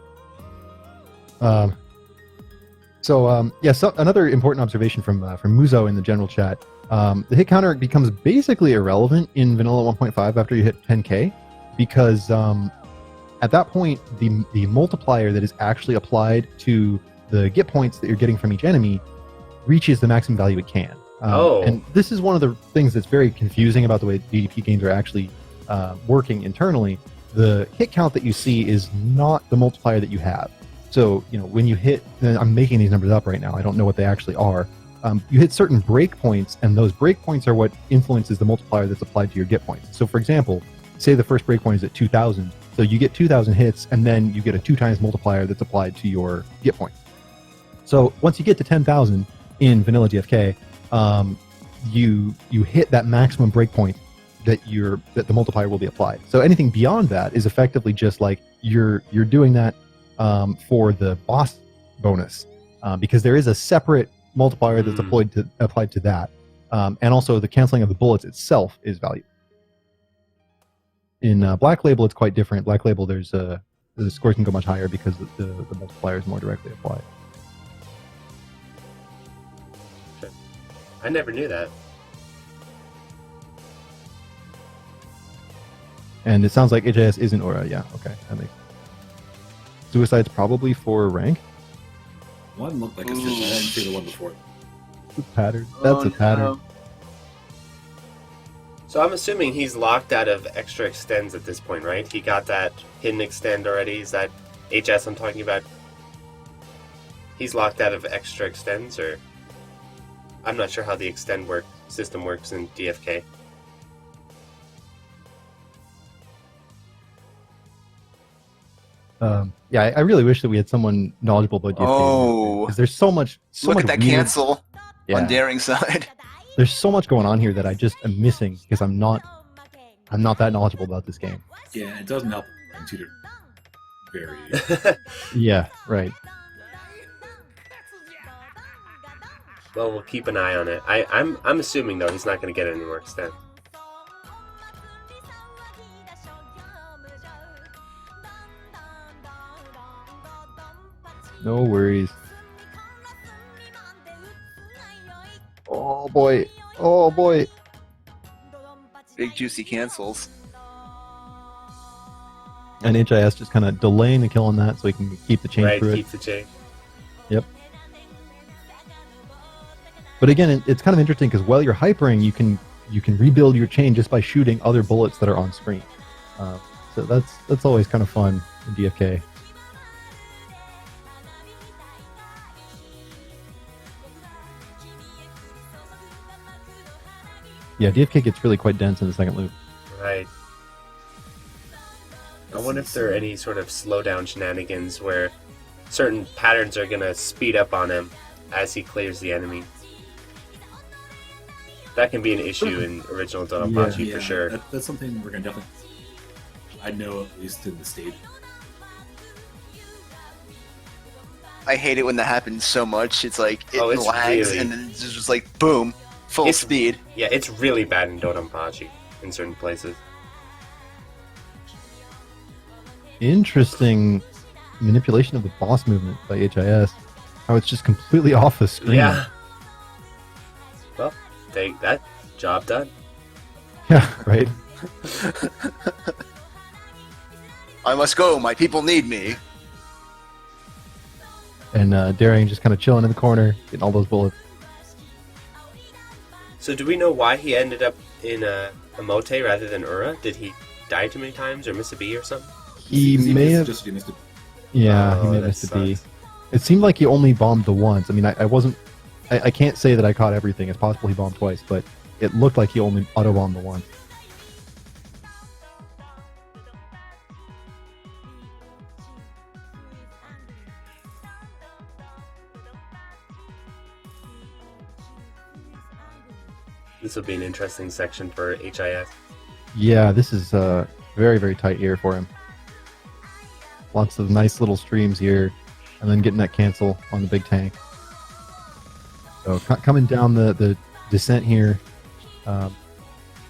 So another important observation from Muzo in the general chat. The hit counter becomes basically irrelevant in vanilla 1.5 after you hit 10k, because at that point the multiplier that is actually applied to the get points that you're getting from each enemy reaches the maximum value it can. And this is one of the things that's very confusing about the way DDP games are actually working internally. The hit count that you see is not the multiplier that you have. So, when you hit, I'm making these numbers up right now, I don't know what they actually are. You hit certain breakpoints, and those breakpoints are what influences the multiplier that's applied to your get points. So, for example, say the first breakpoint is at 2,000, so you get 2,000 hits, and then you get a 2 times multiplier that's applied to your get points. So, once you get to 10,000 in vanilla DFK, you hit that maximum breakpoint that the multiplier will be applied. So anything beyond that is effectively just like you're doing that for the boss bonus, because there is a separate multiplier that's applied to that, and also the canceling of the bullets itself is valued. In Black Label, it's quite different. Black Label, the scores can go much higher because the multiplier is more directly applied. I never knew that. And it sounds like HIS isn't Aura. Yeah, okay, that makes sense. Suicide's probably for rank. One looked like a suicide. I didn't see the one before. It's a pattern. That's a pattern. No. So I'm assuming he's locked out of extra extends at this point, right? He got that hidden extend already. Is that HS I'm talking about? He's locked out of extra extends, or I'm not sure how the extend system works in DFK. Yeah, I really wish that we had someone knowledgeable about DFK. Because there's so much. Look at that weird, cancel on Daring's side. There's so much going on here that I just am missing because I'm not that knowledgeable about this game. Yeah, it doesn't help. Tutor. Very. Yeah, right. Well, we'll keep an eye on it. I'm assuming though he's not going to get any more extend. No worries. Oh boy. Oh boy. Big juicy cancels. And HIS just kind of delaying the kill on that so he can keep the chain through it. Keep the chain. Yep. But again, it's kind of interesting because while you're hypering, you can rebuild your chain just by shooting other bullets that are on screen. So that's always kind of fun in DFK. Yeah, DFK gets really quite dense in the second loop. Right. I wonder if there are any sort of slowdown shenanigans where certain patterns are gonna speed up on him as he clears the enemy. That can be an issue in original Dodonpachi for sure. That's something we're gonna definitely. I know at least in the stage. I hate it when that happens so much. It's like it it's lags really... and then it's just like boom, full speed. Yeah, it's really bad in Dodonpachi in certain places. Interesting manipulation of the boss movement by HIS. How it's just completely off the screen. Yeah. Well, take that. Job done. Yeah, right. I must go. My people need me. And Daring just kind of chilling in the corner, getting all those bullets. So do we know why he ended up in Emote rather than Ura? Did he die too many times or miss a B or something? He may have... Just missed it. Yeah, he may have missed a B. It seemed like he only bombed the once. I mean, I wasn't... I can't say that I caught everything. It's possible he bombed twice, but it looked like he only auto-bombed the once. This will be an interesting section for HIS. Yeah, this is very, very tight here for him. Lots of nice little streams here, and then getting that cancel on the big tank. So coming down the descent here, kind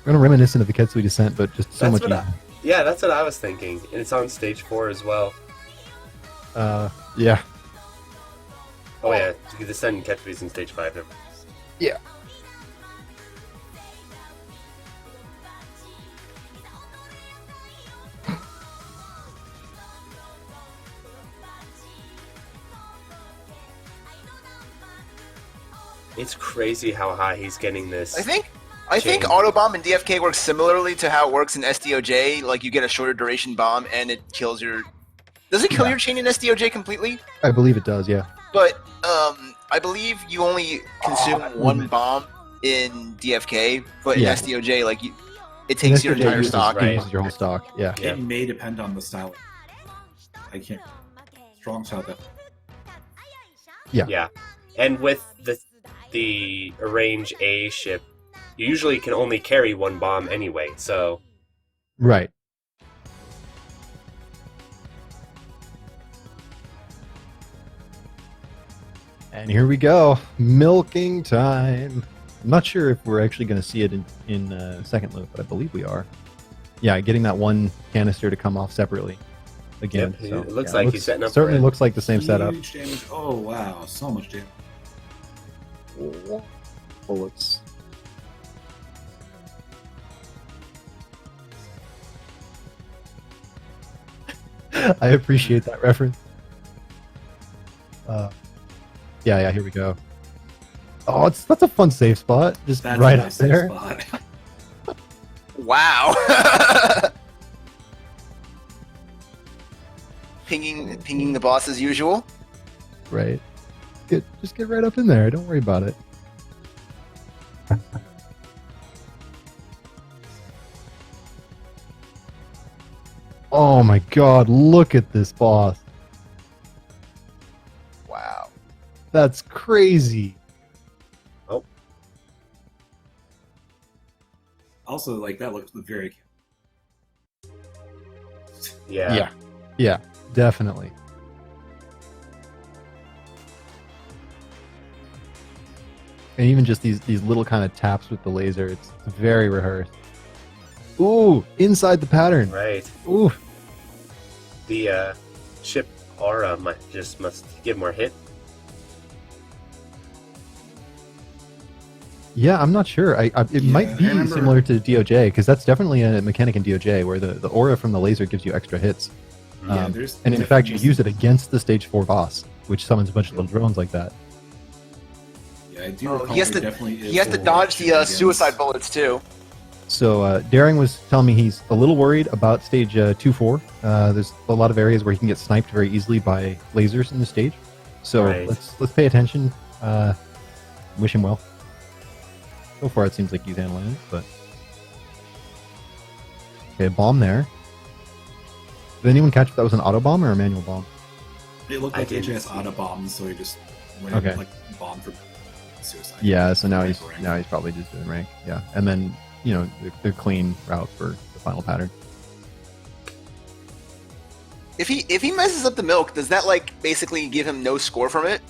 of reminiscent of the Ketsui descent, but just so much easier. Yeah, that's what I was thinking, and it's on stage 4 as well. Yeah. Oh yeah, you can descend Ketsui's in stage 5 now. Yeah. It's crazy how high he's getting this. I think Autobomb and DFK works similarly to how it works in SDOJ. Like you get a shorter duration bomb and it kills your... Does it kill your chain in SDOJ completely? I believe it does, yeah. But I believe you only consume one bomb in DFK, but in SDOJ, like it takes your entire stock. Right. Your whole stock, yeah. It may depend on the style. I can't... Strong style, definitely. Yeah. Yeah. And with the Arrange A ship, you usually can only carry one bomb anyway, so... Right. And here we go. Milking time. I'm not sure if we're actually going to see it in second loop, but I believe we are. Yeah, getting that one canister to come off separately again. Yep, so, it looks like he's setting up certainly looks like the same setup. Huge damage. Oh, wow. So much damage. Bullets. I appreciate that reference. Yeah, here we go. Oh, that's a fun safe spot. Just That's right a up there. Spot. Wow. Pinging the boss as usual. Right. Just get right up in there. Don't worry about it. Oh my god, look at this boss. Wow. That's crazy. Oh. Also, like, that looks very... Yeah. Yeah, definitely. And even just these little kind of taps with the laser, it's very rehearsed. Ooh, inside the pattern. Right. Ooh. The ship aura must give more hit. Yeah, I'm not sure. It might be similar to DOJ, because that's definitely a mechanic in DOJ, where the aura from the laser gives you extra hits. Yeah, and in fact, you use it against the stage 4 boss, which summons a bunch of little drones like that. Yeah, I do recall he has to dodge the suicide bullets, too. So Daring was telling me he's a little worried about stage 2-4. There's a lot of areas where he can get sniped very easily by lasers in the stage. So let's pay attention. Wish him well. So far, it seems like he's handling it, but... Okay, bomb there. Did anyone catch if that was an auto bomb or a manual bomb? It looked like HIS auto bombed, so he just went like bombed for suicide. Yeah, so now he's probably just doing rank. Yeah, and then the clean route for the final pattern. If he messes up the milk, does that like basically give him no score from it?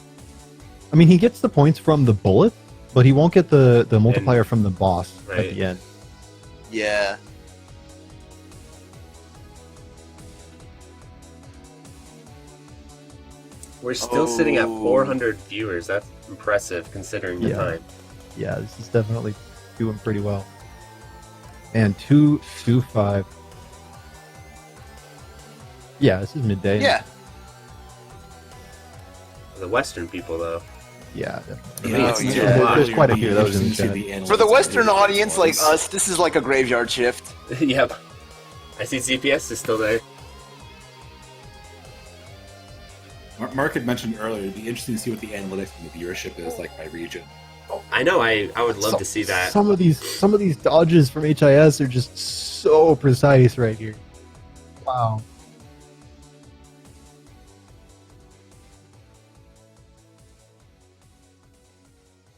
I mean, he gets the points from the bullet, but he won't get the multiplier from the boss at the end. Yeah. We're still sitting at 400 viewers. That's impressive considering the time. Yeah, this is definitely doing pretty well. And 2-5. Yeah, this is midday. Yeah. The Western people, though. Yeah, definitely. There's quite a few of those in the chat. For the Western audience like us, this is like a graveyard shift. Yep. I see CPS is still there. Mark had mentioned earlier, it'd be interesting to see what the analytics and the viewership is like by region. I know. I would love to see that. Some of these dodges from HIS are just so precise right here. Wow.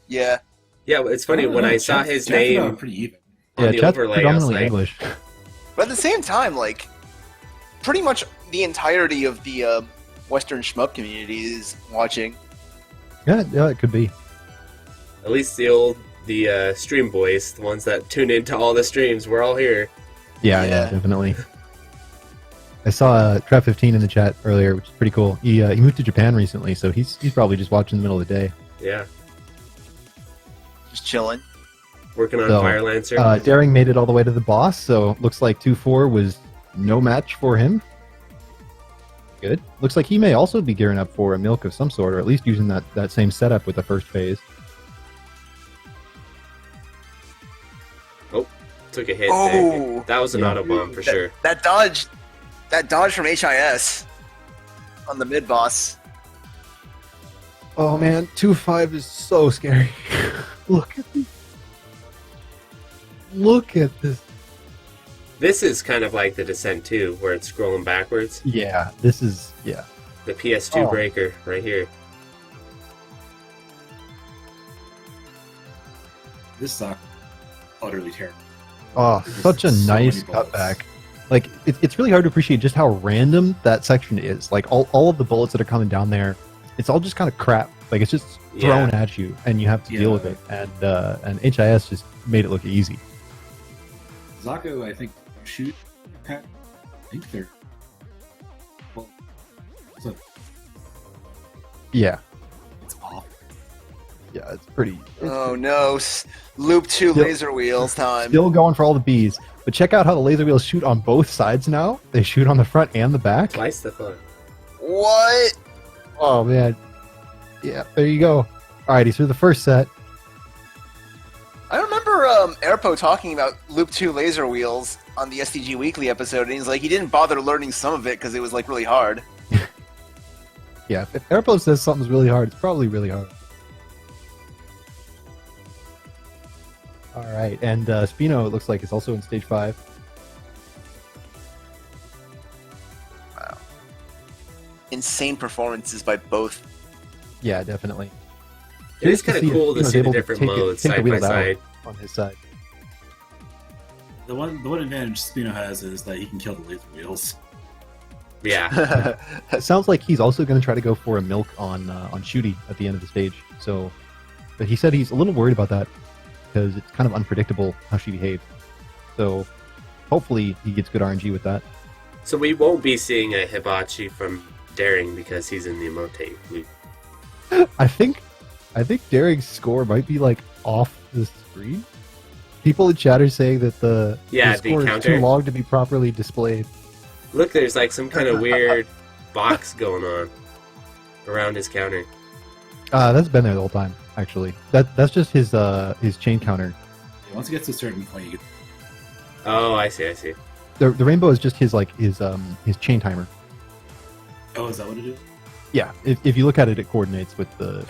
Yeah. Yeah, it's funny when I saw his name pretty even. On the overlay. I was like, English. But at the same time, like, pretty much the entirety of the Western shmup community is watching. Yeah, it could be. At least the stream boys, the ones that tune into all the streams, we're all here. Yeah, definitely. I saw Trap 15 in the chat earlier, which is pretty cool. He moved to Japan recently, so he's probably just watching in the middle of the day. Yeah. Just chilling. Working on Fire Lancer. Daring made it all the way to the boss, so looks like 2-4 was no match for him. Good. Looks like he may also be gearing up for a milk of some sort, or at least using that same setup with the first phase. Oh, took a hit there. That was an auto bomb for sure. That dodge from HIS on the mid boss. Oh man, 2-5 is so scary. Look at this. Look at this. This is kind of like the Descent 2, where it's scrolling backwards. Yeah, this is, yeah. The PS2 breaker right here. This sucked. Utterly terrible. Oh, such a nice cutback. Like, it's really hard to appreciate just how random that section is. Like, all of the bullets that are coming down there, it's all just kind of crap. Like, it's just thrown at you, and you have to deal with it. And HIS just made it look easy. Zako, I think, shoot. I think they're. Well, yeah. It's awful. Yeah, it's pretty. Oh no! Loop 2 laser wheels time. Still going for all the Bs, but check out how the laser wheels shoot on both sides now. They shoot on the front and the back. Twice the fun. What? Oh man. Yeah, there you go. Alrighty, so the first set. I remember Airpo talking about Loop 2 laser wheels on the SDG Weekly episode, and he's like, he didn't bother learning some of it because it was like really hard. Yeah, if Airpo says something's really hard, it's probably really hard. Alright, and Spino, it looks like, is also in stage 5. Wow. Insane performances by both. Yeah, definitely. It is kind of cool to see the different modes side by side. On his side. The one advantage Spino has is that he can kill the laser wheels. Yeah. It sounds like he's also going to try to go for a milk on Shooty at the end of the stage. So, but he said he's a little worried about that because it's kind of unpredictable how she behaves. So, hopefully he gets good RNG with that. So we won't be seeing a Hibachi from Daring because he's in the emote loop. I think Daring's score might be like off the screen. People in chat are saying that the score is too long to be properly displayed. Look, there's like some kind of weird box going on around his counter. That's been there the whole time, actually. That's just his chain counter. Yeah, once it gets to a certain point, you get... Oh, I see. The rainbow is just his chain timer. Oh, is that what it is? Yeah, if you look at it, it coordinates with the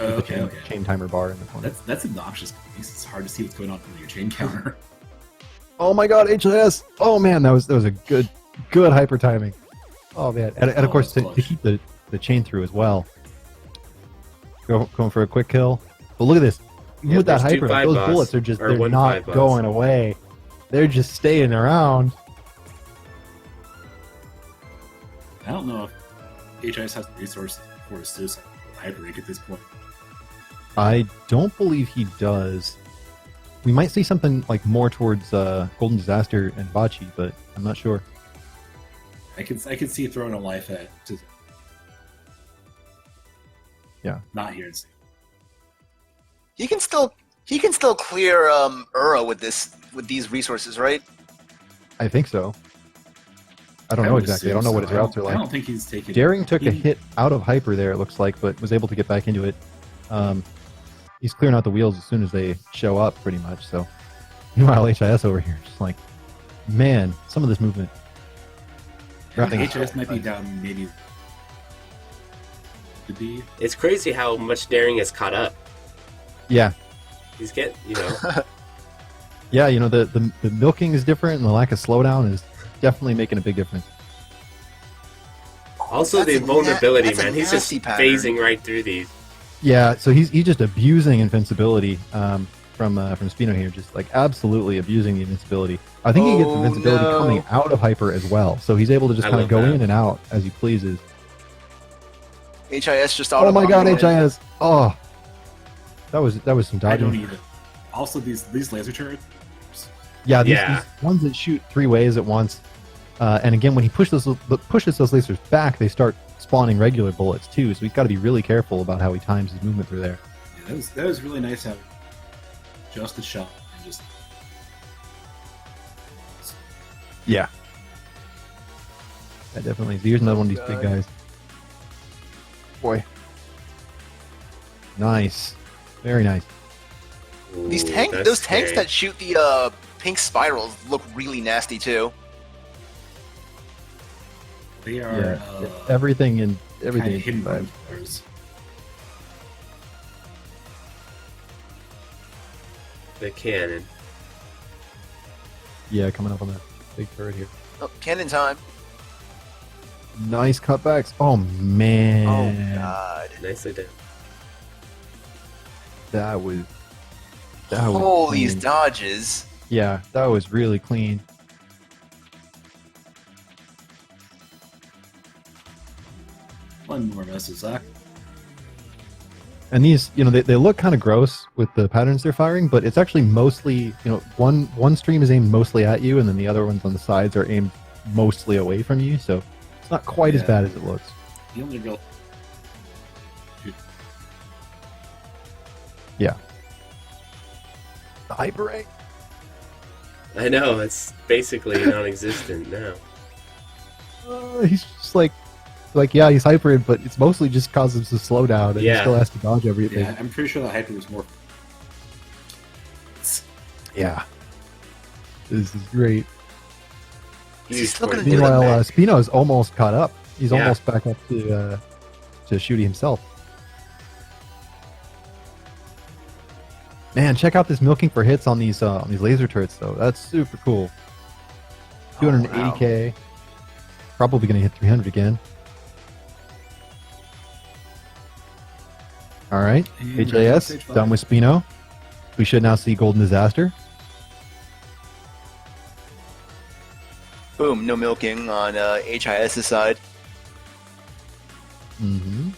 chain timer bar in the corner. That's obnoxious. It's hard to see what's going on from your chain counter. Oh my god, HIS! Oh man, that was a good hyper timing. Oh man, and of course to keep the the chain through as well. Going for a quick kill. But look at this. Even with that hyper, those bullets are just, they're not going away. They're just staying around. I don't know if HIS has the resources for a suicide hyper rig at this point. I don't believe he does. We might see something like more towards Golden Disaster and Bachi, but I'm not sure. I can see throwing a life at. Yeah. Not here. He can still clear Ura with these resources, right? I think so. I don't know exactly. I don't know what his routes are like. I don't think he's taking. Daring took a hit out of hyper there, it looks like, but was able to get back into it. He's clearing out the wheels as soon as they show up, pretty much. So, meanwhile, HIS over here, just like, man, some of this movement. HIS might be down, maybe. Could be. It's crazy how much Daring has caught up. Yeah. He's getting, you know. Yeah, you know, the milking is different, and the lack of slowdown is definitely making a big difference. Also, the vulnerability, man. He's just phasing right through these. Yeah, so he's just abusing invincibility from Spino here, just like absolutely abusing the invincibility. I think he gets invincibility coming out of hyper as well, so he's able to just kind of go in and out as he pleases. HIS just out. Oh my god, HIS! Oh, that was some dodging. I don't either. Also, these laser turrets. Yeah, these ones that shoot 3 ways at once, and again, when he pushes those lasers back, they start spawning regular bullets too. So he's got to be really careful about how he times his movement through there. Yeah, that was really nice having just a shot and just. Yeah. That definitely. Here's another one of these big guys. Boy. Nice. Very nice. Ooh, those tanks that shoot the pink spirals look really nasty too. They are everything in hidden by the cannon. Yeah, coming up on that big turret here. Oh, cannon time. Nice cutbacks. Oh man. Oh god. Nicely done. That was all these clean. dodges. Yeah, that was really clean. One more message, Zach. And these, you know, they look kind of gross with the patterns they're firing, but it's actually mostly, you know, one stream is aimed mostly at you, and then the other ones on the sides are aimed mostly away from you, so it's not quite as bad as it looks. The only real. Yeah. The hyper ray. I know, it's basically non-existent now. He's just like, yeah, he's hypered, but it's mostly just causes him to slow down, and he still has to dodge everything. Yeah, I'm pretty sure the hyper was more. Yeah. This is great. He's still gonna do that. Meanwhile, Spino's almost caught up. He's almost back up to Shooty himself. Man, check out this milking for hits on these laser turrets, though. That's super cool. 280k. Probably going to hit 300 again. All right, HIS done with Spino. We should now see Golden Disaster. Boom, no milking on HIS's side. Mm-hmm.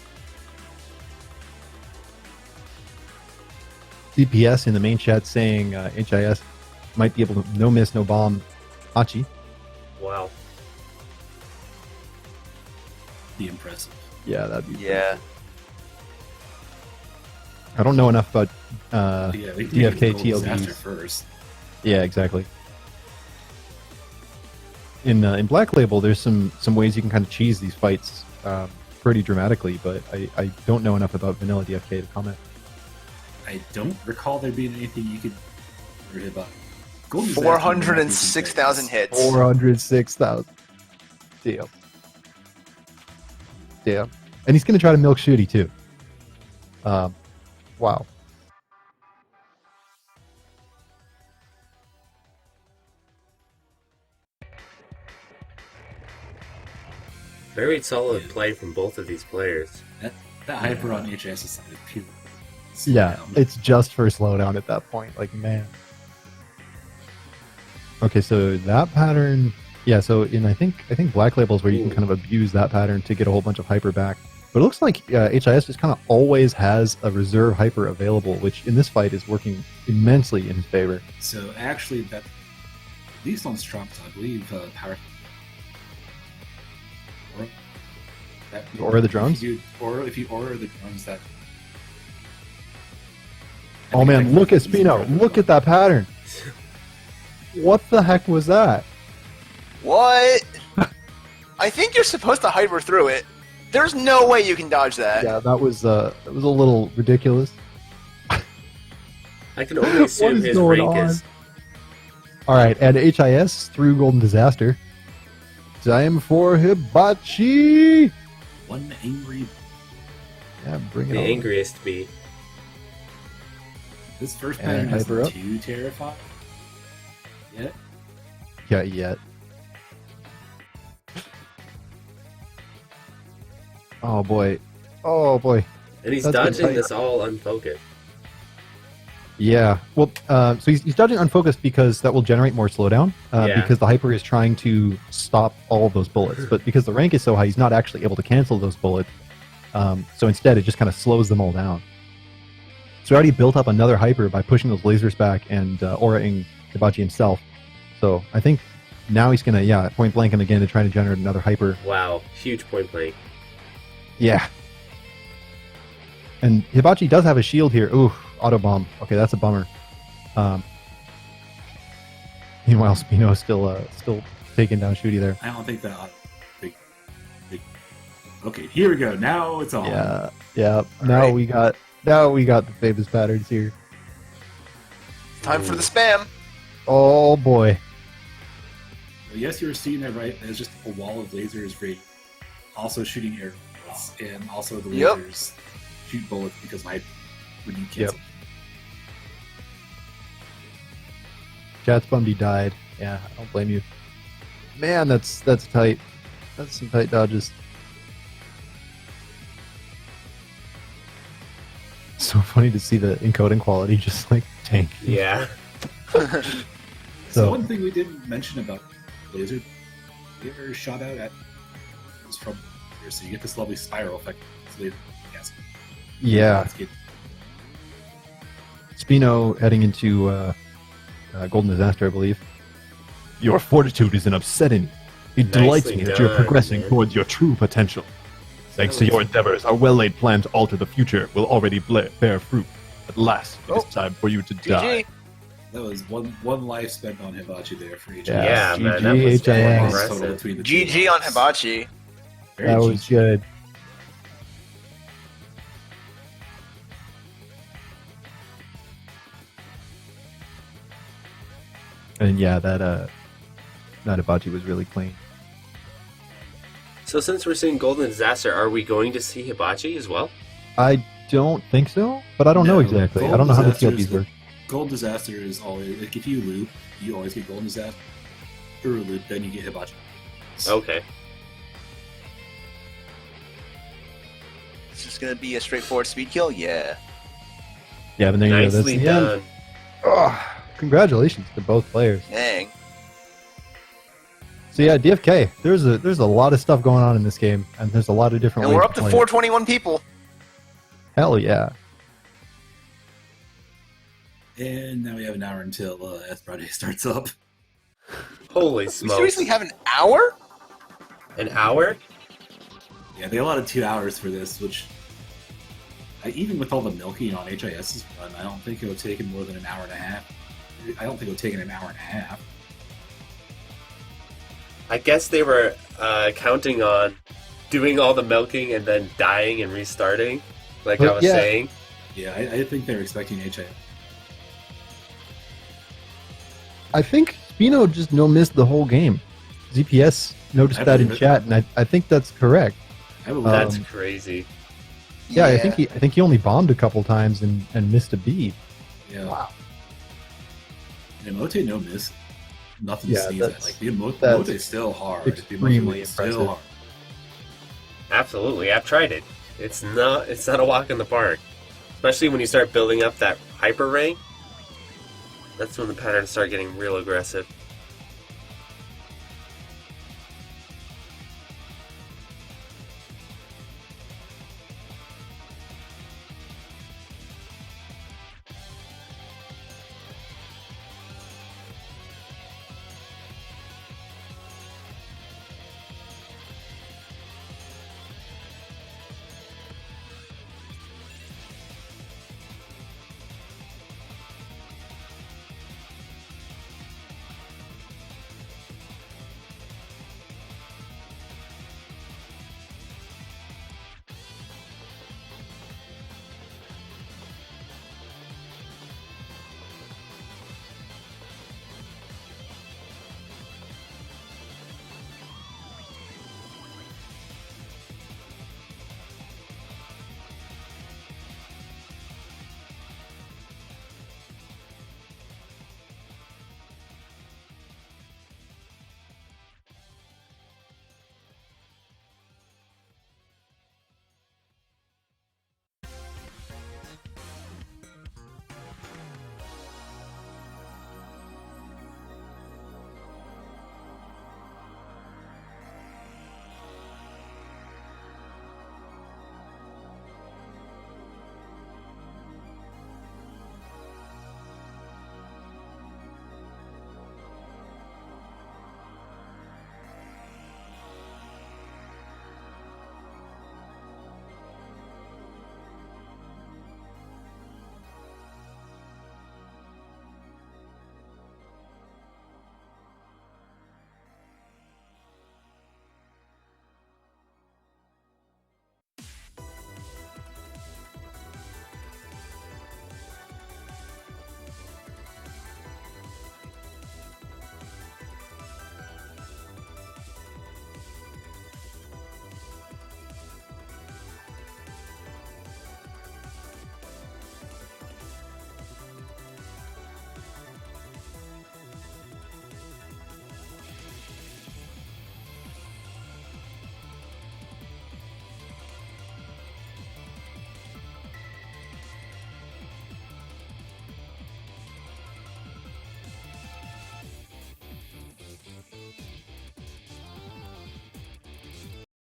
CPS in the main chat saying HIS might be able to no miss, no bomb Hachi. Wow. Be impressive. Yeah, that'd be. Yeah. I don't know enough about DFK TLBs TLBs. first. Yeah, exactly. In Black Label, there's some ways you can kind of cheese these fights pretty dramatically, but I don't know enough about vanilla DFK to comment. I don't recall there being anything you could worry about. 406,000 hits. 406,000. Damn. Damn. And he's going to try to milk Shooty, too. Wow. Very solid play from both of these players. That hyper on HIS is pure. Yeah, Slowdown. it's just for slowdown at that point. Like, man. Okay, so that pattern, yeah. So in I think Black Label's where you can kind of abuse that pattern to get a whole bunch of hyper back. But it looks like HIS just kind of always has a reserve hyper available, which in this fight is working immensely in his favor. So actually, that at least on Strumps, I believe power. Or the drones? If you order the drones, that. Oh man, look at Spino! Look at that pattern! What the heck was that? What? I think you're supposed to hyper through it. There's no way you can dodge that. Yeah, that was a little ridiculous. I can only assume is his going rank on? is. All right, and HIS through Golden Disaster. Time for Hibachi. One angry. Yeah, bring it The on. angriest bee. This first And pattern hyper isn't up. too terrifying. Yet. Yeah, yet. Oh boy. Oh boy. And he's That's been dodging tight. this all unfocused. Yeah. Well, so he's dodging unfocused because that will generate more slowdown. Yeah. Because the hyper is trying to stop all of those bullets, but because the rank is so high, he's not actually able to cancel those bullets. So instead, it just kind of slows them all down. So he already built up another hyper by pushing those lasers back and auraing Hibachi himself. So I think now he's gonna point blank him again to try to generate another hyper. Wow, huge point blank. Yeah. And Hibachi does have a shield here. Ooh, auto bomb. Okay, that's a bummer. Meanwhile, Spino still taking down Shooty there. I don't think that. Big. Okay, here we go. Now it's on. Yeah. Now right. we got the famous patterns here. Time for the spam. Oh boy. Yes, you were seeing that right. There's just a wall of lasers for also shooting air bullets, and also the Yep. lasers shoot bullets because when you Yep. cancel. Chat's bummed he died. Yeah, I don't blame you. Man, that's tight. That's some tight dodges. So funny to see the encoding quality just like tank. Yeah. So So one thing we didn't mention about laser, you ever shot out at was from here, so you get this lovely spiral effect. So yes. yeah, It's good. Spino heading into Golden Disaster, I believe. Your fortitude is an upsetting. It Nicely delights me that you're done, progressing man. towards your true potential. Thanks to your endeavors, our well-laid plan to alter the future will already bear fruit. At last, it is time for you to die. GG. That was one life spent on Hibachi there for each. Yeah, GG, man, that was HIS. very Total impressive. between the two GG on lines. Hibachi. Very That was GG. good. And yeah, that Hibachi was really clean. So since we're seeing Golden Disaster, are we going to see Hibachi as well? I don't think so, but I don't know No, exactly. I Golden don't know how the Disaster TLPs is work. Golden Disaster is always like if you loop, you always get Golden Disaster. Or loop, then you get Hibachi. Okay. It's just gonna be a straightforward speed kill. Yeah. Yeah, but there you go. That's Nicely the end. done. Oh, congratulations to both players. Dang. So yeah, DFK. There's a lot of stuff going on in this game, and there's a lot of different. And ways we're up to play it. 421 people. Hell yeah! And now we have an hour until Friday starts up. Holy We smokes. seriously have an hour? An hour? Yeah, they allotted 2 hours for this, which even with all the milking on HIS's run, I don't think it would take him more than an hour and a half. I don't think it would take him an hour and a half. I guess they were counting on doing all the milking and then dying and restarting, like I was Yeah. saying. Yeah, I think they're expecting HIS. I think Spino just missed the whole game. ZPS noticed I that in believe it. chat, and I think that's correct. I believe That's Um, crazy. Yeah, I think he only bombed a couple times and missed a beat. yeah. Wow. And Emote no miss. Nothing Yeah, to sneeze at. that's- Like the that's Emote is still hard. The extremely Emote is still impressive. hard. Absolutely, I've tried it. It's not a walk in the park. Especially when you start building up that hyper rank. That's when the patterns start getting real aggressive.